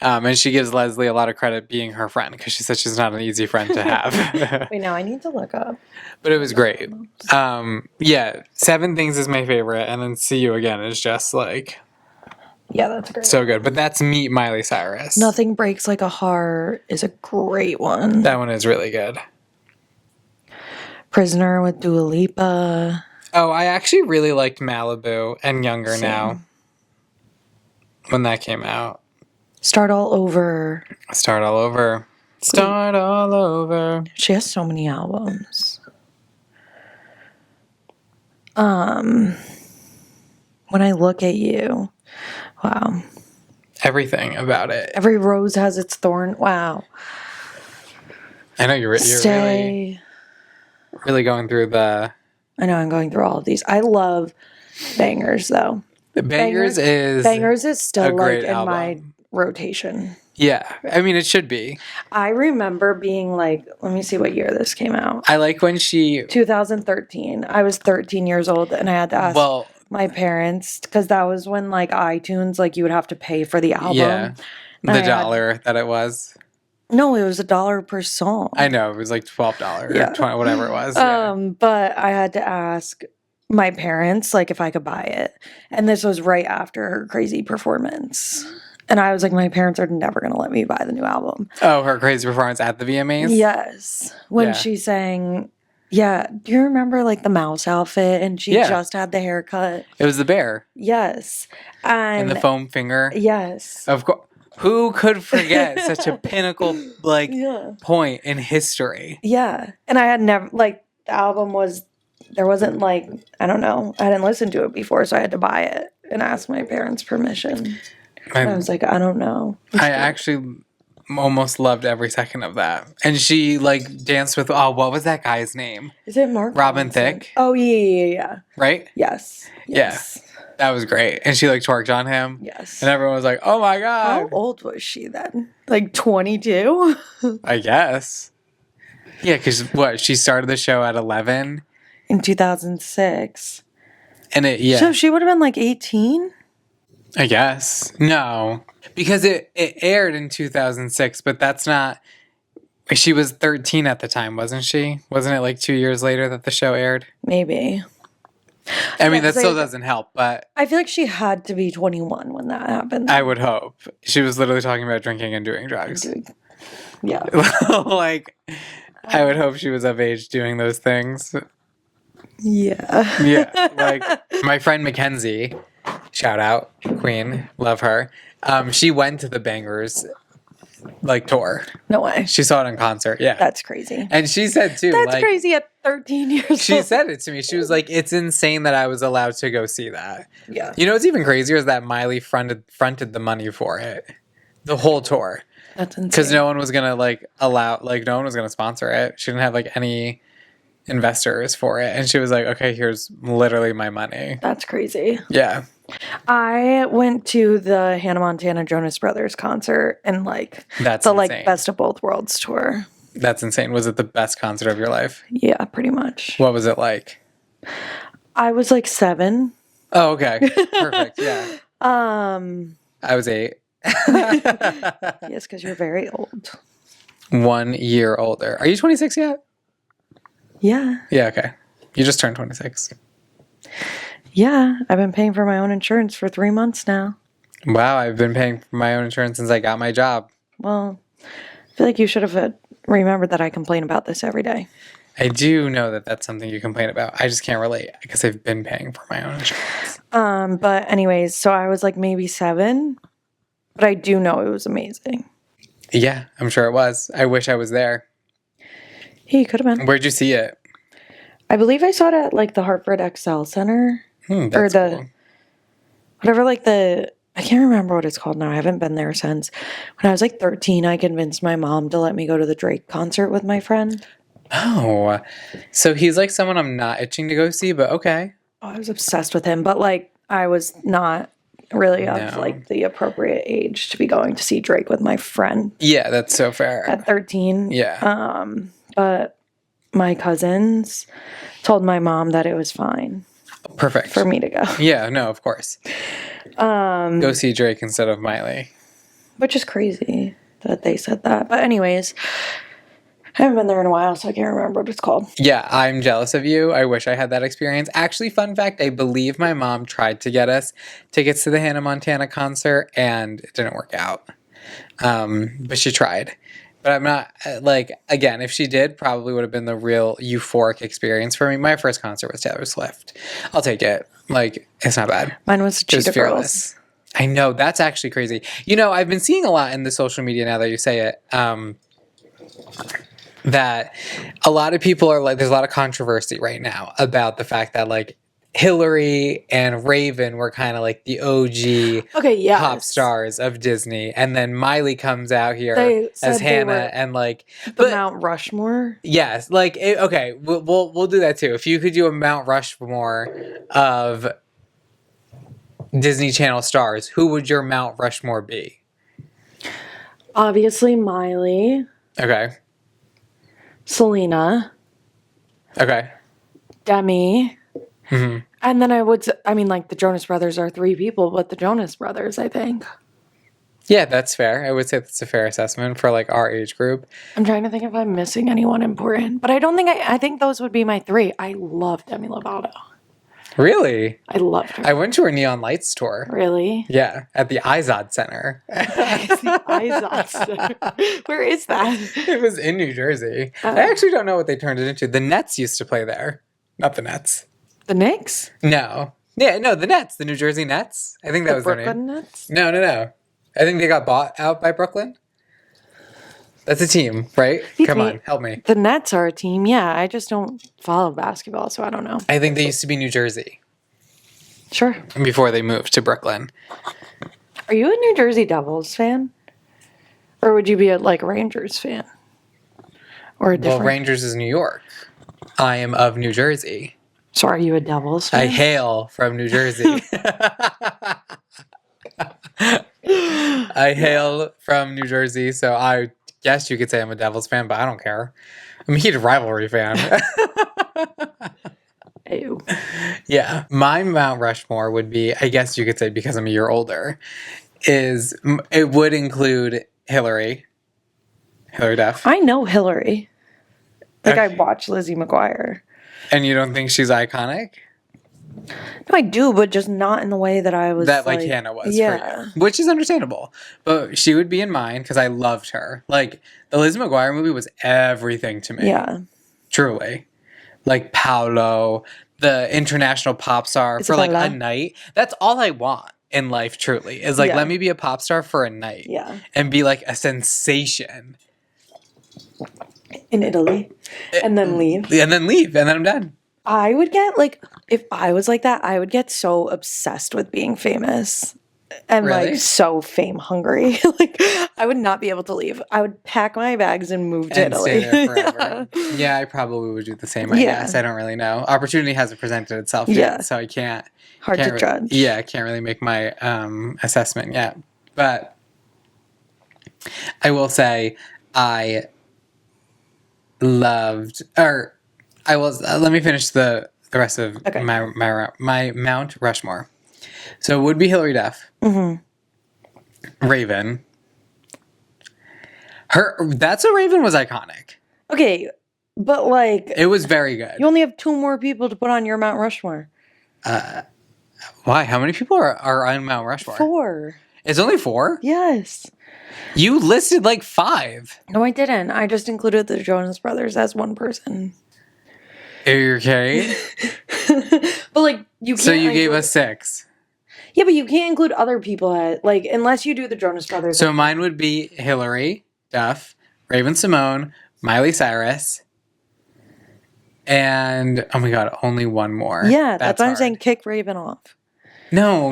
And she gives Leslie a lot of credit being her friend because she said she's not an easy friend to have. Wait, now I need to look up. But it was great. Yeah, 7 Things is my favorite, and then See You Again is just like... Yeah, that's great. So good. But that's Meet Miley Cyrus. Nothing Breaks Like a Heart is a great one. That one is really good. Prisoner with Dua Lipa. Oh, I actually really liked Malibu and Younger Same. Now when that came out. Start All Over. Start All Over. Start All Over. She has so many albums. When I Look at You. Wow. Everything about it. Every Rose Has Its Thorn. Wow. I know you're Stay. really going through the... I know I'm going through all of these. I love Bangers, though. Bangers is still like in album. my rotation. Yeah, I mean, it should be. I remember being like, let me see what year this came out. I like when she... 2013. I was 13 years old, and I had to ask my parents, because that was when, like, iTunes, like, you would have to pay for the album. Yeah, the dollar that it was. No, it was $1 per song. I know, it was like $12 or 20, whatever it was. Yeah. But I had to ask my parents, like, if I could buy it. And this was right after her crazy performance. And I was like, my parents are never going to let me buy the new album. Oh, her crazy performance at the VMAs? Yes. When she sang, do you remember, like, the mouse outfit? And she just had the haircut. It was the bear. Yes. And the foam finger. Yes. Of course. Who could forget such a pinnacle, like, point in history? Yeah. And I had never, like, the album was, there wasn't, like, I don't know. I hadn't listened to it before, so I had to buy it and ask my parents' permission. And I was like, I don't know. I actually almost loved every second of that. And she, like, danced with, what was that guy's name? Is it Mark Robin Johnson? Thicke? Oh, yeah. Right? Yes. Yeah. That was great. And she, like, twerked on him. Yes. And everyone was like, oh, my God. How old was she then? Like 22? I guess. Yeah, because she started the show at 11? In 2006. And So she would have been like 18? I guess. No. Because it aired in 2006, but that's not... She was 13 at the time, wasn't she? Wasn't it like 2 years later that the show aired? Maybe. I mean, that still doesn't help, but... I feel like she had to be 21 when that happened. I would hope. She was literally talking about drinking and doing drugs. Yeah. Like, I would hope she was of age doing those things. Yeah. Yeah. Like, my friend Mackenzie, shout out, Queen, love her. She went to the Bangers, like, tour. No way. She saw it in concert, yeah. That's crazy. And she said, too, that's crazy at 13 years old. She said it to me. She was like, it's insane that I was allowed to go see that. Yeah. You know what's even crazier is that Miley fronted the money for it. The whole tour. That's insane. Because no one was going to, like, no one was going to sponsor it. She didn't have, like, any investors for it. And she was like, okay, here's literally my money. That's crazy. Yeah. I went to the Hannah Montana Jonas Brothers concert and, like, that's the, insane. like, Best of Both Worlds tour. That's insane. Was it the best concert of your life? Yeah, pretty much. What was it like? I was like 7. Oh, okay. Perfect. Yeah. I was 8. Yes, because you're very old. 1 year older. Are you 26 yet? Yeah. Yeah, okay. You just turned 26. Yeah, I've been paying for my own insurance for 3 months now. Wow, I've been paying for my own insurance since I got my job. Well, I feel like you should have remembered that I complain about this every day. I do know that that's something you complain about. I just can't relate because I've been paying for my own insurance. But anyways, so I was like maybe 7, but I do know it was amazing. Yeah, I'm sure it was. I wish I was there. He could have been. Where'd you see it? I believe I saw it at like the Hartford Excel Center. That's cool. Whatever, like I can't remember what it's called now. I haven't been there since. When I was like 13, I convinced my mom to let me go to the Drake concert with my friend. Oh, so he's like someone I'm not itching to go see, but okay. Oh, I was obsessed with him, but like I was not really of like the appropriate age to be going to see Drake with my friend. Yeah, that's so fair. At 13. Yeah. But my cousins told my mom that it was fine. Perfect. For me to go. Yeah, no, of course. Go see Drake instead of Miley. Which is crazy that they said that. But anyways, I haven't been there in a while, so I can't remember what it's called. Yeah, I'm jealous of you. I wish I had that experience. Actually, fun fact, I believe my mom tried to get us tickets to the Hannah Montana concert, and it didn't work out. But she tried. But I'm not, like, again, if she did, probably would have been the real euphoric experience for me. My first concert was Taylor Swift. I'll take it. Like, it's not bad. Mine was Just Cheetah fearless. Girls. I know, that's actually crazy. You know, I've been seeing a lot in the social media now that you say it, that a lot of people are like, there's a lot of controversy right now about the fact that, like, Hillary and Raven were kind of like the OG pop stars of Disney, and then Miley comes out here as Hannah, and like the Mount Rushmore. Yes, like okay, we'll do that too. If you could do a Mount Rushmore of Disney Channel stars, who would your Mount Rushmore be? Obviously, Miley. Okay. Selena. Okay. Demi. Mm-hmm. And then like the Jonas Brothers are 3 people, but the Jonas Brothers, I think. Yeah, that's fair. I would say that's a fair assessment for like our age group. I'm trying to think if I'm missing anyone important, but I don't think I think those would be my 3. I love Demi Lovato. Really? I loved her. I went to her Neon Lights tour. Really? Yeah, at the Izod Center. The Izod Center. Where is that? It was in New Jersey. I actually don't know what they turned it into. The Nets used to play there. Not the Nets. The Knicks? No. Yeah, no, the Nets. The New Jersey Nets. I think that was their name. Brooklyn Nets? No. I think they got bought out by Brooklyn. That's a team, right? Come on, help me. The Nets are a team, yeah. I just don't follow basketball, so I don't know. I think they used to be New Jersey. Sure. Before they moved to Brooklyn. Are you a New Jersey Devils fan? Or would you be a Rangers fan? Or a different? Well, Rangers is New York. I am of New Jersey. So are you a Devils fan? I hail from New Jersey. I hail from New Jersey, so I guess you could say I'm a Devils fan, but I don't care. I'm a heated rivalry fan. Ew. Yeah. My Mount Rushmore would be, I guess you could say because I'm a year older, it would include Hillary Duff. I know Hillary. I watched Lizzie McGuire. And you don't think she's iconic? No, I do, but just not in the way that I was. That Hannah was for you. Which is understandable. But she would be in mine because I loved her. Like, the Lizzie McGuire movie was everything to me. Yeah. Truly. Like Paolo, the international pop star for like a night. That's all I want in life, truly. Is like, let me be a pop star for a night. Yeah. And be like a sensation. In Italy. And then leave. And then leave. And then I'm done. I would get if I was like that, I would get so obsessed with being famous and so fame hungry. I would not be able to leave. I would pack my bags and move to Italy. Stay there forever. Yeah, I probably would do the same, I guess. I don't really know. Opportunity hasn't presented itself yet, so I can't. Hard to judge. Yeah, I can't really make my assessment yet. But I will say I loved, let me finish the rest of my Mount Rushmore. So it would be Hillary Duff. Mm-hmm. Raven. That's a Raven was iconic. Okay, but it was very good. You only have 2 more people to put on your Mount Rushmore. Why? How many people are on Mount Rushmore? 4. It's only 4? Yes. You listed 5. No, I didn't. I just included the Jonas Brothers as one person. Are you okay? But you can't. So you gave us 6. Yeah, but you can't include other people unless you do the Jonas Brothers. So mine would be Hillary Duff, Raven Simone, Miley Cyrus, and oh my god, only one more. Yeah, that's what I'm saying. Kick Raven off. No.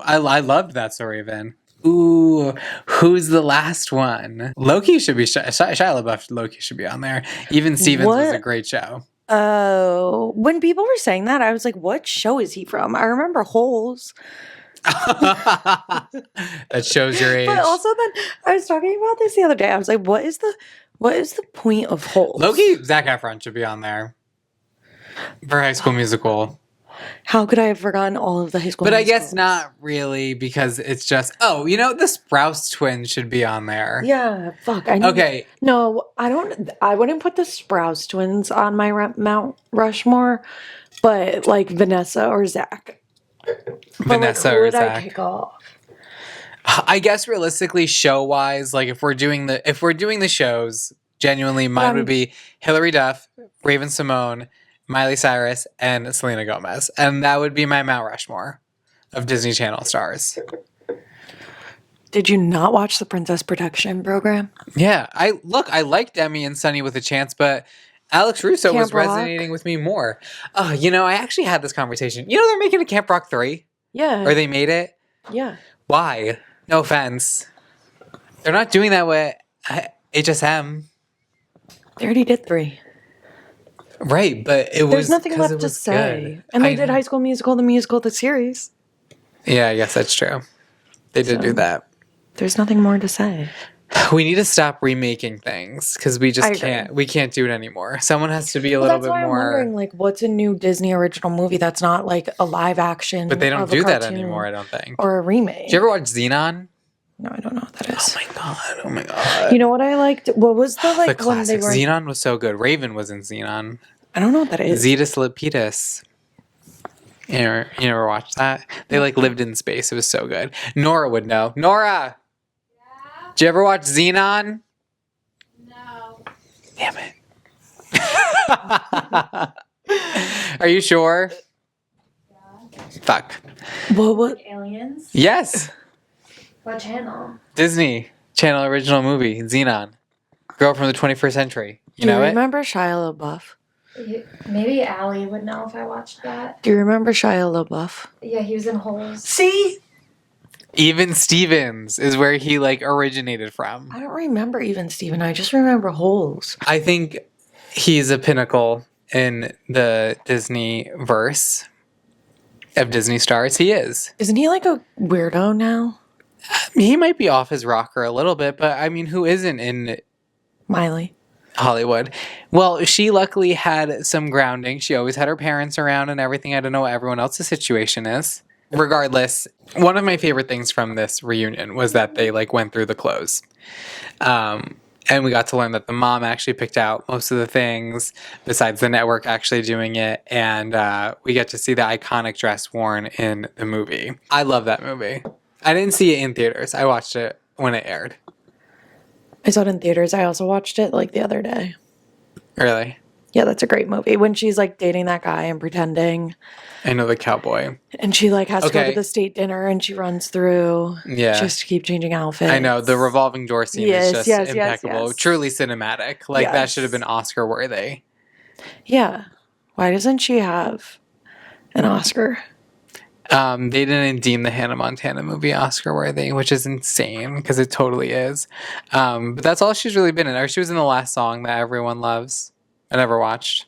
I loved That's So Raven. Ooh, who's the last one? Loki should be Shia LaBeouf. Loki should be on there. Even Stevens was a great show. Oh, when people were saying that, I was like, "What show is he from?" I remember Holes. That shows your age. But also, then I was talking about this the other day. I was like, "What is the point of Holes?" Loki, Zac Efron should be on there for High School Musical. How could I have forgotten all of the High School But Musicals? I guess not really, because it's just, the Sprouse twins should be on there. Yeah, fuck. No, I wouldn't put the Sprouse twins on my Mount Rushmore, but Vanessa or Zach. Vanessa or Zach. I kick off? I guess realistically, show wise, like if we're doing the shows, genuinely, mine would be Hilary Duff, Raven Simone, Miley Cyrus, and Selena Gomez, and that would be my Mount Rushmore of Disney Channel stars. Did you not watch the Princess Protection program? Yeah, I like Demi and Sunny with a Chance, but Alex Russo was resonating with me more. Oh, I actually had this conversation. They're making a Camp Rock 3? Yeah. Or they made it? Yeah. Why? No offense. They're not doing that with HSM. They already did 3. Right, but There's nothing left to say. Good. And they did High School Musical, the musical, the series. Yeah, I guess that's true. They did do that. There's nothing more to say. We need to stop remaking things because we just can't. We can't do it anymore. Someone has to be a little bit more. I'm wondering, like, what's a new Disney original movie that's not like a live action? But they don't do that anymore, I don't think. Or a remake. Did you ever watch Xenon? No, I don't know what that is. Oh my god! You know what I liked? What was the the classic Xenon was so good. Raven was in Xenon. I don't know what that is. Zetus Lapidus. You never watched that? They like lived in space. It was so good. Nora would know. Nora! Yeah? Did you ever watch Xenon? No. Damn it. Are you sure? Yeah. Fuck. What? Like aliens? Yes. What channel? Disney Channel original movie, Xenon. Girl from the 21st century. You know it? Remember Shia LaBeouf? Maybe Allie would know if I watched that. Do you remember Shia LaBeouf? Yeah, he was in Holes. See? Even Stevens is where he like originated from. I don't remember Even Steven. I just remember Holes. I think he's a pinnacle in the Disney verse of Disney stars. He is. Isn't he like a weirdo now? He might be off his rocker a little bit, but I mean, who isn't in Miley. Hollywood? Well, she luckily had some grounding. She always had her parents around and everything. I don't know what everyone else's situation is. Regardless, one of my favorite things from this reunion was that they like went through the clothes. And we got to learn that the mom actually picked out most of the things besides the network actually doing it. And we get to see the iconic dress worn in the movie. I love that movie. I didn't see it in theaters. I watched it when it aired. I saw it in theaters. I also watched it like the other day. Really? Yeah, that's a great movie. When she's like dating that guy and pretending. I know the cowboy. And she like has to go to the state dinner and she runs through just to keep changing outfits. I know. The revolving door scene is just impeccable. Yes. Truly cinematic. Like that should have been Oscar worthy. Yeah. Why doesn't she have an Oscar? They didn't deem the Hannah Montana movie Oscar worthy, which is insane because it totally is. But that's all she's really been in. Or she was in The Last Song that everyone loves. I never watched.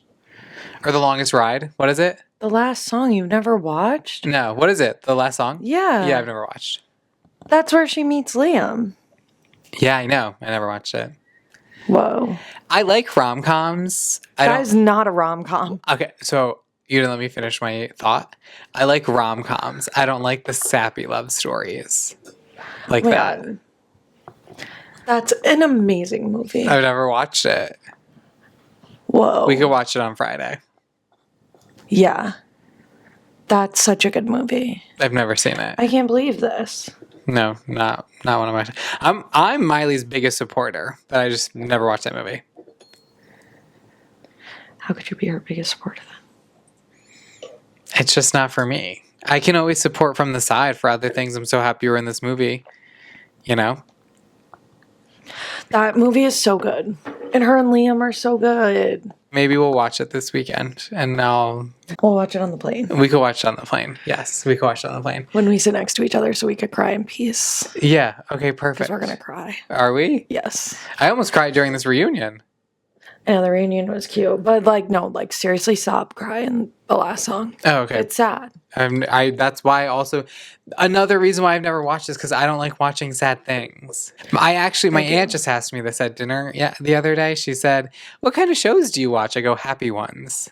Or The Longest Ride. What is it? The Last Song you've never watched? No. What is it? The Last Song? Yeah. Yeah, I've never watched. That's where she meets Liam. Yeah, I know. I never watched it. Whoa. I like rom-coms. That is not a rom-com. Okay, so you didn't let me finish my thought. I like rom-coms. I don't like the sappy love stories like that. That's an amazing movie. I've never watched it. Whoa. We could watch it on Friday. Yeah. That's such a good movie. I've never seen it. I can't believe this. No, not one of my. I'm Miley's biggest supporter, but I just never watched that movie. How could you be her biggest supporter then? It's just not for me. I can always support from the side for other things. I'm so happy you're in this movie. You know? That movie is so good. And her and Liam are so good. Maybe we'll watch it this weekend and we'll watch it on the plane. We could watch it on the plane. Yes, we could watch it on the plane. When we sit next to each other so we could cry in peace. Yeah, okay, perfect. Because we're going to cry. Are we? Yes. I almost cried during this reunion. Yeah, the reunion was cute. But seriously stop crying the last song. Oh, okay. It's sad. That's why also another reason why I've never watched this because I don't like watching sad things. My aunt just asked me this at dinner the other day. She said, "What kind of shows do you watch?" I go, "Happy ones."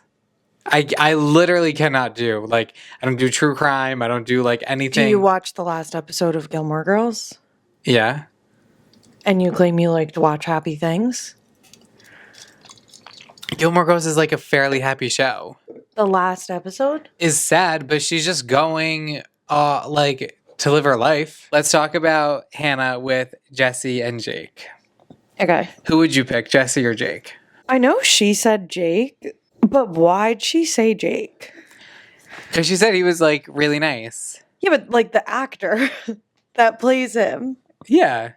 I literally cannot do I don't do true crime. I don't do anything. Do you watch the last episode of Gilmore Girls? Yeah. And you claim you like to watch happy things? Gilmore Girls is a fairly happy show. The last episode? Is sad, but she's just going to to live her life. Let's talk about Hannah with Jesse and Jake. Okay. Who would you pick, Jesse or Jake? I know she said Jake, but why'd she say Jake? Because she said he was like really nice. Yeah, but like the actor that plays him. Yeah.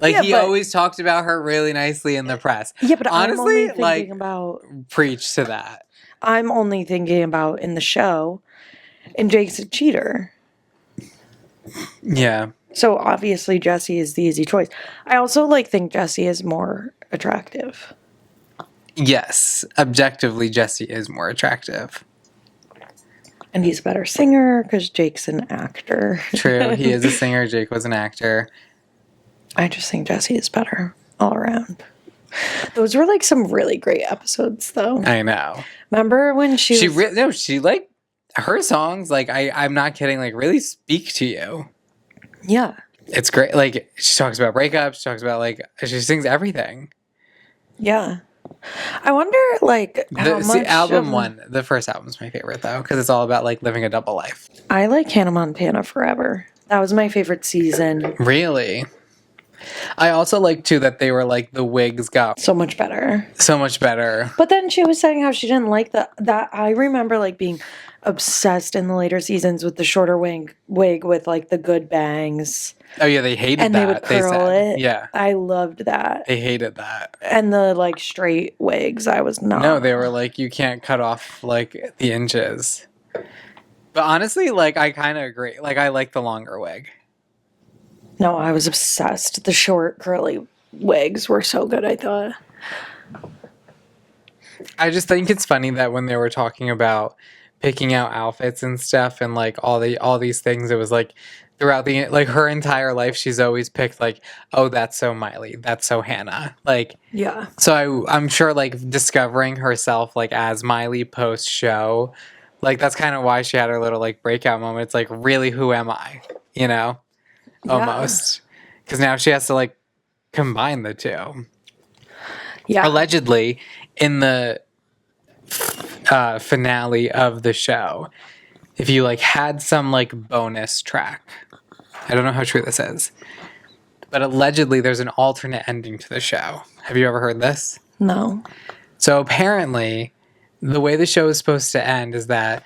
Like Yeah, he but- always talked about her really nicely in the press. Yeah, but honestly, I'm only thinking like about. preach to that. I'm only thinking about in the show, and Jake's a cheater. Yeah. So obviously Jesse is the easy choice. I also like think Jesse is more attractive. Yes. Objectively, Jesse is more attractive. And he's a better singer because Jake's an actor. True. He is a singer. Jake was an actor. I just think Jesse is better all around. Those were like some really great episodes though. I know. Remember when she like her songs, like I'm not kidding, like really speak to you. Yeah. It's great. Like she talks about breakups, she talks about like she sings everything. Yeah. I wonder like how much album one, the first album's my favorite though, because it's all about like living a double life. I like Hannah Montana Forever. That was my favorite season. Really? I also like too that they were like the wigs got So much better. so much better. But then she was saying how she didn't like that I remember like being obsessed in the later seasons with the shorter wig with like the good bangs. Oh yeah, they hated And that. they would curl it. Yeah. I loved that. They hated that. And the like straight wigs, I was not. No, they were like, you can't cut off like the inches. But honestly, like I kind of agree. Like I like the longer wig. No, I was obsessed. The short curly wigs were so good, I thought. I just think it's funny that when they were talking about picking out outfits and stuff and like all these things, it was like throughout the like her entire life she's always picked like, oh, that's so Miley, that's so Hannah. Like Yeah. so I'm sure like discovering herself like as Miley post show, like that's kind of why she had her little like breakout moment. It's like, really, who am I? You know? Almost. Because now she has to like combine the two. Yeah. Allegedly, in the finale of the show, if you like had some like bonus track, I don't know how true this is, but allegedly there's an alternate ending to the show. Have you ever heard this? No. So apparently, the way the show is supposed to end is that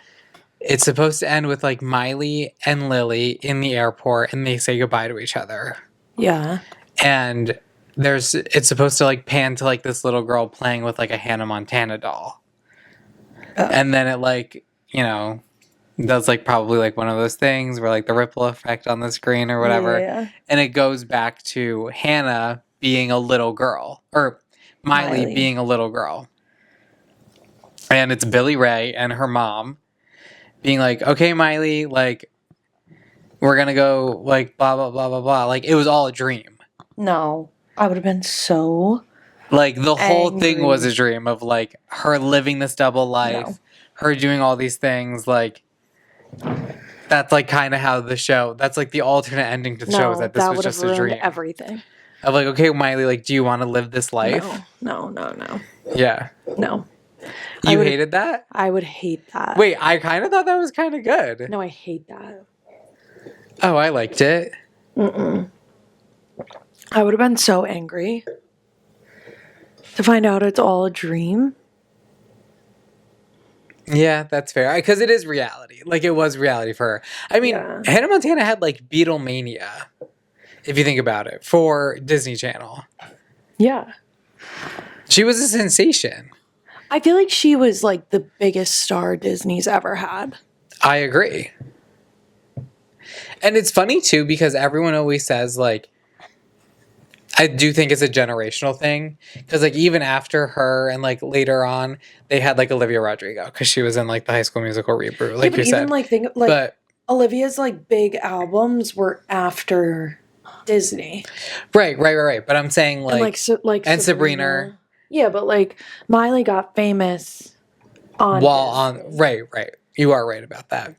it's supposed to end with like Miley and Lily in the airport and they say goodbye to each other. Yeah. And it's supposed to like pan to like this little girl playing with like a Hannah Montana doll. And then it like, you know, does like probably like one of those things where like the ripple effect on the screen or whatever. Yeah. And it goes back to Hannah being a little girl or Miley being a little girl. And it's Billy Ray and her mom being like, okay, Miley, like, we're going to go, like, blah, blah, blah, blah, blah. Like, it was all a dream. No. I would have been so Like, the whole thing angry. was a dream of, like, her living this double life, her doing all these things. Like, that's, like, kind of how the show, that's, like, the alternate ending to the show is that this was just a dream. Everything. Of, like, okay, Miley, like, do you want to live this life? No. Yeah. No. You hated that? I would hate that. Wait, I kind of thought that was kind of good. No, I hate that. Oh, I liked it. I would have been so angry to find out it's all a dream. Yeah, that's fair. Because it is reality. Like, it was reality for her. I mean, Hannah Montana had, like, Beatlemania, if you think about it, for Disney Channel. Yeah. She was a sensation. I feel like she was, like, the biggest star Disney's ever had. I agree. And it's funny, too, because everyone always says, like, I do think it's a generational thing. Because, like, even after her and, like, later on, they had, like, Olivia Rodrigo. Because she was in, like, the High School Musical reboot, like you said. Like, but Olivia's, like, big albums were after Disney. Right. But I'm saying, like, and Sabrina. Yeah, but, like, Miley got famous on Right. You are right about that.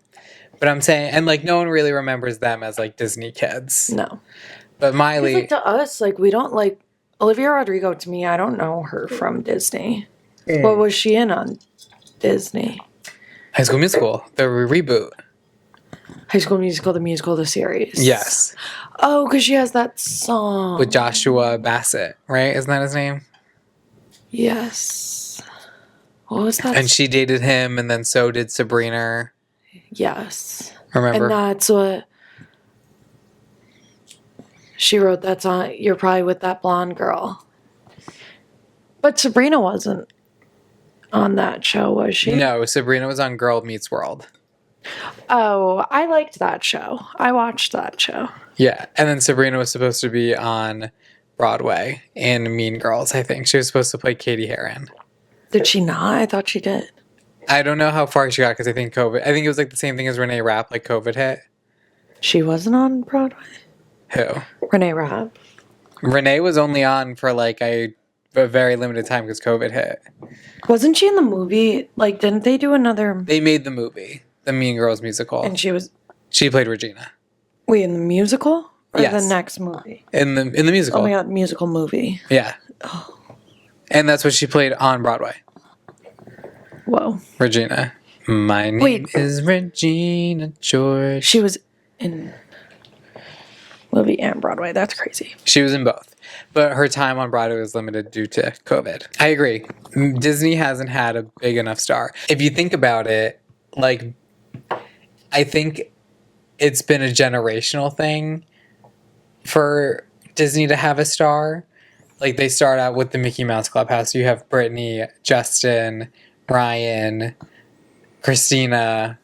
But I'm saying, and, like, no one really remembers them as, like, Disney kids. No. But Miley... Like, to us, like, we don't, like... Olivia Rodrigo, to me, I don't know her from Disney. What was she in on Disney? High School Musical, the reboot. High School Musical, the musical, the series. Yes. Oh, because she has that song. With Joshua Bassett, right? Isn't that his name? Yes. What was that? And she dated him, and then so did Sabrina. Yes. Remember? And that's what she wrote that song. You're probably with that blonde girl. But Sabrina wasn't on that show, was she? No, Sabrina was on Girl Meets World. Oh, I liked that show. I watched that show. Yeah, and then Sabrina was supposed to be on Broadway in Mean Girls, I think. She was supposed to play Katie Heron. Did she not? I thought she did. I don't know how far she got because I think COVID. I think it was like the same thing as Renee Rapp, like COVID hit. She wasn't on Broadway? Who? Renee Rapp. Renee was only on for like a very limited time because COVID hit. Wasn't she in the movie? Like, didn't they do another? They made the movie, the Mean Girls musical. And she was. She played Regina. Wait, in the musical? Or Yes. the next movie? In the musical. Oh my god, musical movie. Yeah. Oh. And that's what she played on Broadway. Whoa. Regina. My name is Regina George. She was in movie and Broadway. That's crazy. She was in both. But her time on Broadway was limited due to COVID. I agree. Disney hasn't had a big enough star. If you think about it, like, I think it's been a generational thing for Disney to have a star. Like, they start out with the Mickey Mouse Clubhouse. You have Brittany, Justin, Ryan, Christina,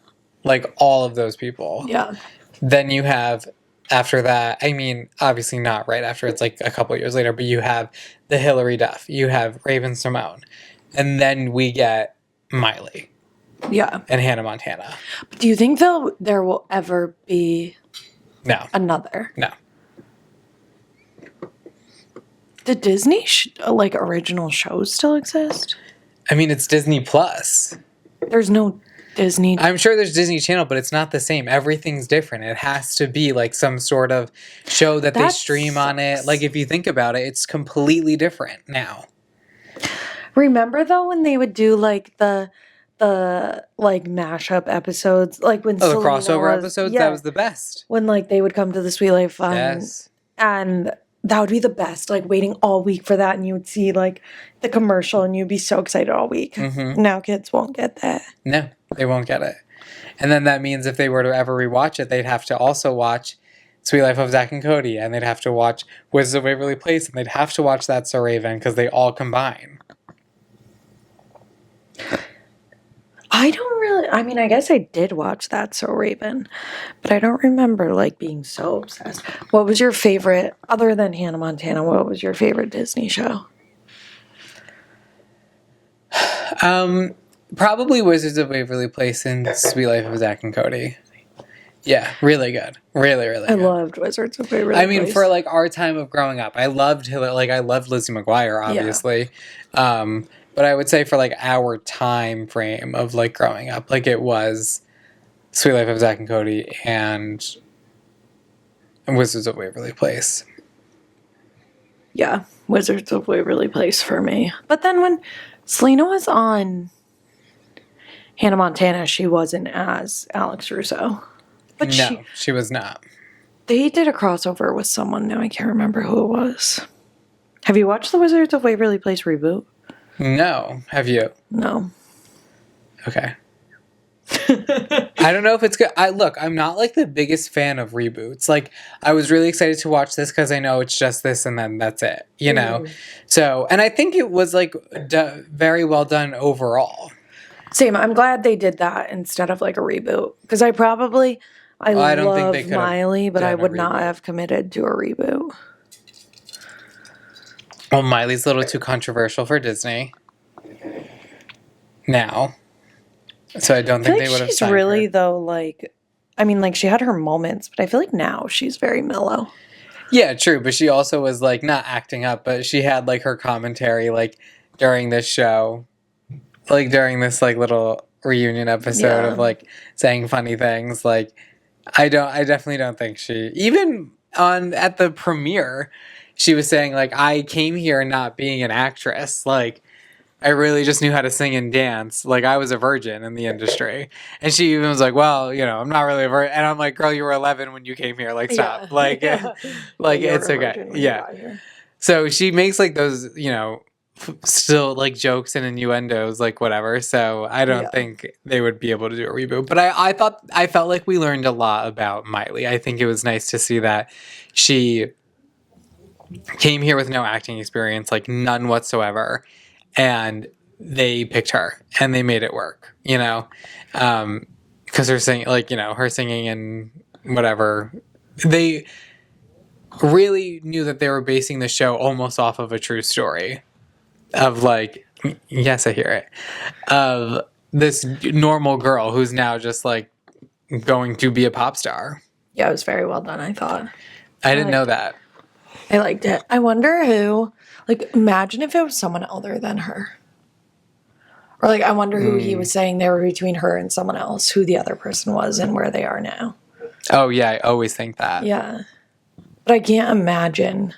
like all of those people. Yeah. Then you have, after that, I mean, obviously not right after, it's like a couple years later, but you have the Hilary Duff, you have Raven Simone, and then we get Miley. Yeah. And Hannah Montana. But do you think there will ever be another? No. The Disney like original shows still exist? I mean, it's Disney Plus. There's no Disney. I'm sure there's Disney Channel, but it's not the same. Everything's different. It has to be like some sort of show that they stream on it. Like, if you think about it, it's completely different now. Remember though when they would do like the like mashup episodes, like when the crossover episodes, that was the best. When like they would come to the Sweet Life Fun, yes, and that would be the best. Like waiting all week for that, and you would see like the commercial, and you'd be so excited all week. Mm-hmm. Now kids won't get that. No, they won't get it. And then that means if they were to ever rewatch it, they'd have to also watch Sweet Life of Zack and Cody, and they'd have to watch Wizards of Waverly Place, and they'd have to watch That's So Raven because they all combine. I mean, I guess I did watch That So Raven, but I don't remember like being so obsessed. What was your favorite, other than Hannah Montana, what was your favorite Disney show? Probably Wizards of Waverly Place and Sweet Life of Zack and Cody. Yeah, really good. Really, really good. I loved Wizards of Waverly Place. I mean, for like our time of growing up, I loved Lizzie McGuire, obviously. Yeah. But I would say for like our time frame of like growing up, like it was Sweet Life of Zack and Cody and Wizards of Waverly Place. Yeah, Wizards of Waverly Place for me. But then when Selena was on Hannah Montana, she wasn't as Alex Russo. But no, she was not. They did a crossover with someone. Now I can't remember who it was. Have you watched the Wizards of Waverly Place reboot? No. Have you? No. Okay. I don't know if it's good. I'm not like the biggest fan of reboots. Like, I was really excited to watch this because I know it's just this and then that's it, you know? So, and I think it was like very well done overall. Same. I'm glad they did that instead of like a reboot. Because I don't love think Miley, but I would not have committed to a reboot. Well, Miley's a little too controversial for Disney now. So I don't think they would have signed really, her. Though, like, I mean, like, she had her moments, but I feel like now she's very mellow. Yeah, true. But she also was, like, not acting up, but she had, like, her commentary, like, during this show. Like, during this, like, little reunion episode of, like, saying funny things. Like, I definitely don't think she... Even at the premiere... She was saying, like, I came here not being an actress. Like, I really just knew how to sing and dance. Like, I was a virgin in the industry. And she even was like, well, I'm not really a virgin. And I'm like, girl, you were 11 when you came here. Like, stop. Yeah. Like, Yeah. like You were it's a okay. virgin when you Yeah. got here. So she makes like those, still like jokes and innuendos, like whatever. So I don't Yeah. think they would be able to do a reboot. But I felt like we learned a lot about Miley. I think it was nice to see that she came here with no acting experience, like none whatsoever, and they picked her and they made it work, because her singing, her singing and whatever, they really knew that they were basing the show almost off of a true story of like, yes, I hear it, of this normal girl who's now just like going to be a pop star. Yeah, it was very well done, I thought. I didn't know that. I liked it. I wonder who, imagine if it was someone other than her. Or, I wonder who he was saying they were between her and someone else, who the other person was and where they are now. Oh, yeah, I always think that. Yeah. But I can't imagine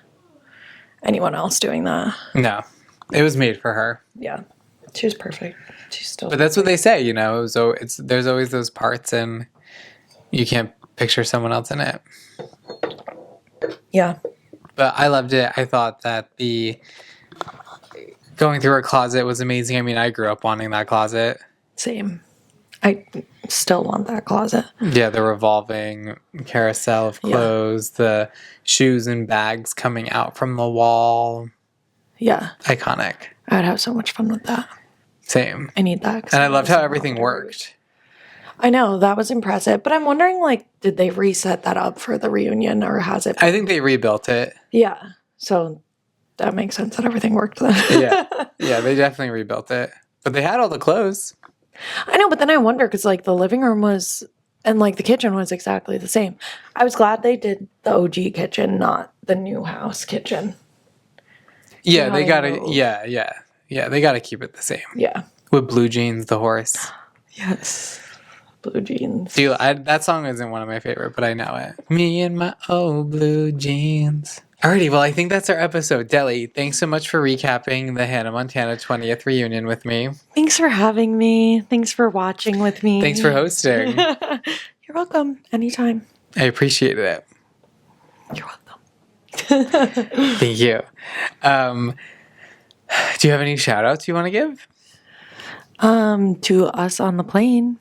anyone else doing that. No, it was made for her. Yeah. She was perfect. She's still But that's what they say, so there's always those parts and you can't picture someone else in it. Yeah. But I loved it. I thought that the going through her closet was amazing. I mean, I grew up wanting that closet. Same. I still want that closet. Yeah, the revolving carousel of clothes, the shoes and bags coming out from the wall. Yeah. Iconic. I would have so much fun with that. Same. I need that. And I loved how everything worked. I know, that was impressive. But I'm wondering, did they reset that up for the reunion or has it been... I think they rebuilt it. Yeah. So that makes sense that everything worked then. Yeah, they definitely rebuilt it. But they had all the clothes. I know, but then I wonder because the living room was and the kitchen was exactly the same. I was glad they did the OG kitchen, not the new house kitchen. Yeah, they gotta. Yeah, they gotta keep it the same. Yeah, with Blue Jeans, the horse. Yes, Blue Jeans. That song isn't one of my favorite, but I know it. Me and my old blue jeans. Alrighty, well, I think that's our episode. Deli, thanks so much for recapping the Hannah Montana 20th reunion with me. Thanks for having me. Thanks for watching with me. Thanks for hosting. You're welcome. Anytime. I appreciated it. You're welcome. Thank you. Do you have any shout outs you want to give? To us on the plane.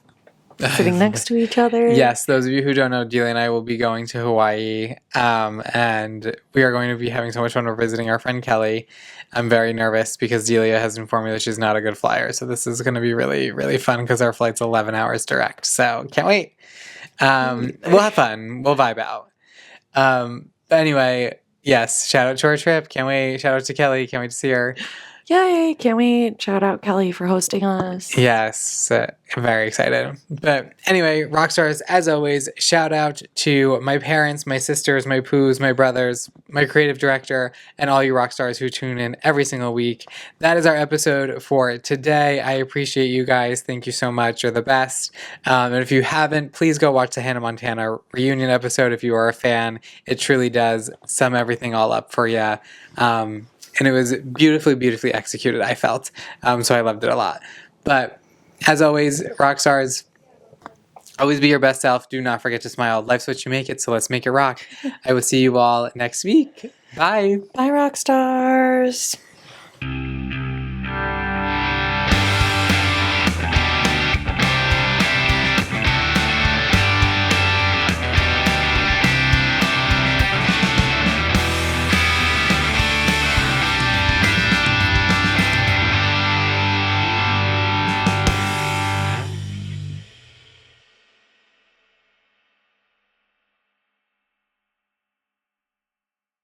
Sitting next to each other. Yes, those of you who don't know, Delia and I will be going to Hawaii, and we are going to be having so much fun. We're visiting our friend Kelly. I'm very nervous because Delia has informed me that she's not a good flyer, so this is going to be really, really fun because our flight's 11 hours direct, so can't wait. We'll have fun. We'll vibe out. But anyway, yes, shout out to our trip. Can't wait. Shout out to Kelly. Can't wait to see her. Yay, can't wait. Shout out Kelly for hosting us. Yes, I'm very excited. But anyway, rock stars, as always, shout out to my parents, my sisters, my poos, my brothers, my creative director, and all you rock stars who tune in every single week. That is our episode for today. I appreciate you guys. Thank you so much. You're the best. And if you haven't, please go watch the Hannah Montana reunion episode if you are a fan. It truly does sum everything all up for you. And it was beautifully, beautifully executed, I felt. So I loved it a lot. But as always, rock stars, always be your best self. Do not forget to smile. Life's what you make it, so let's make it rock. I will see you all next week. Bye. Bye, rock stars.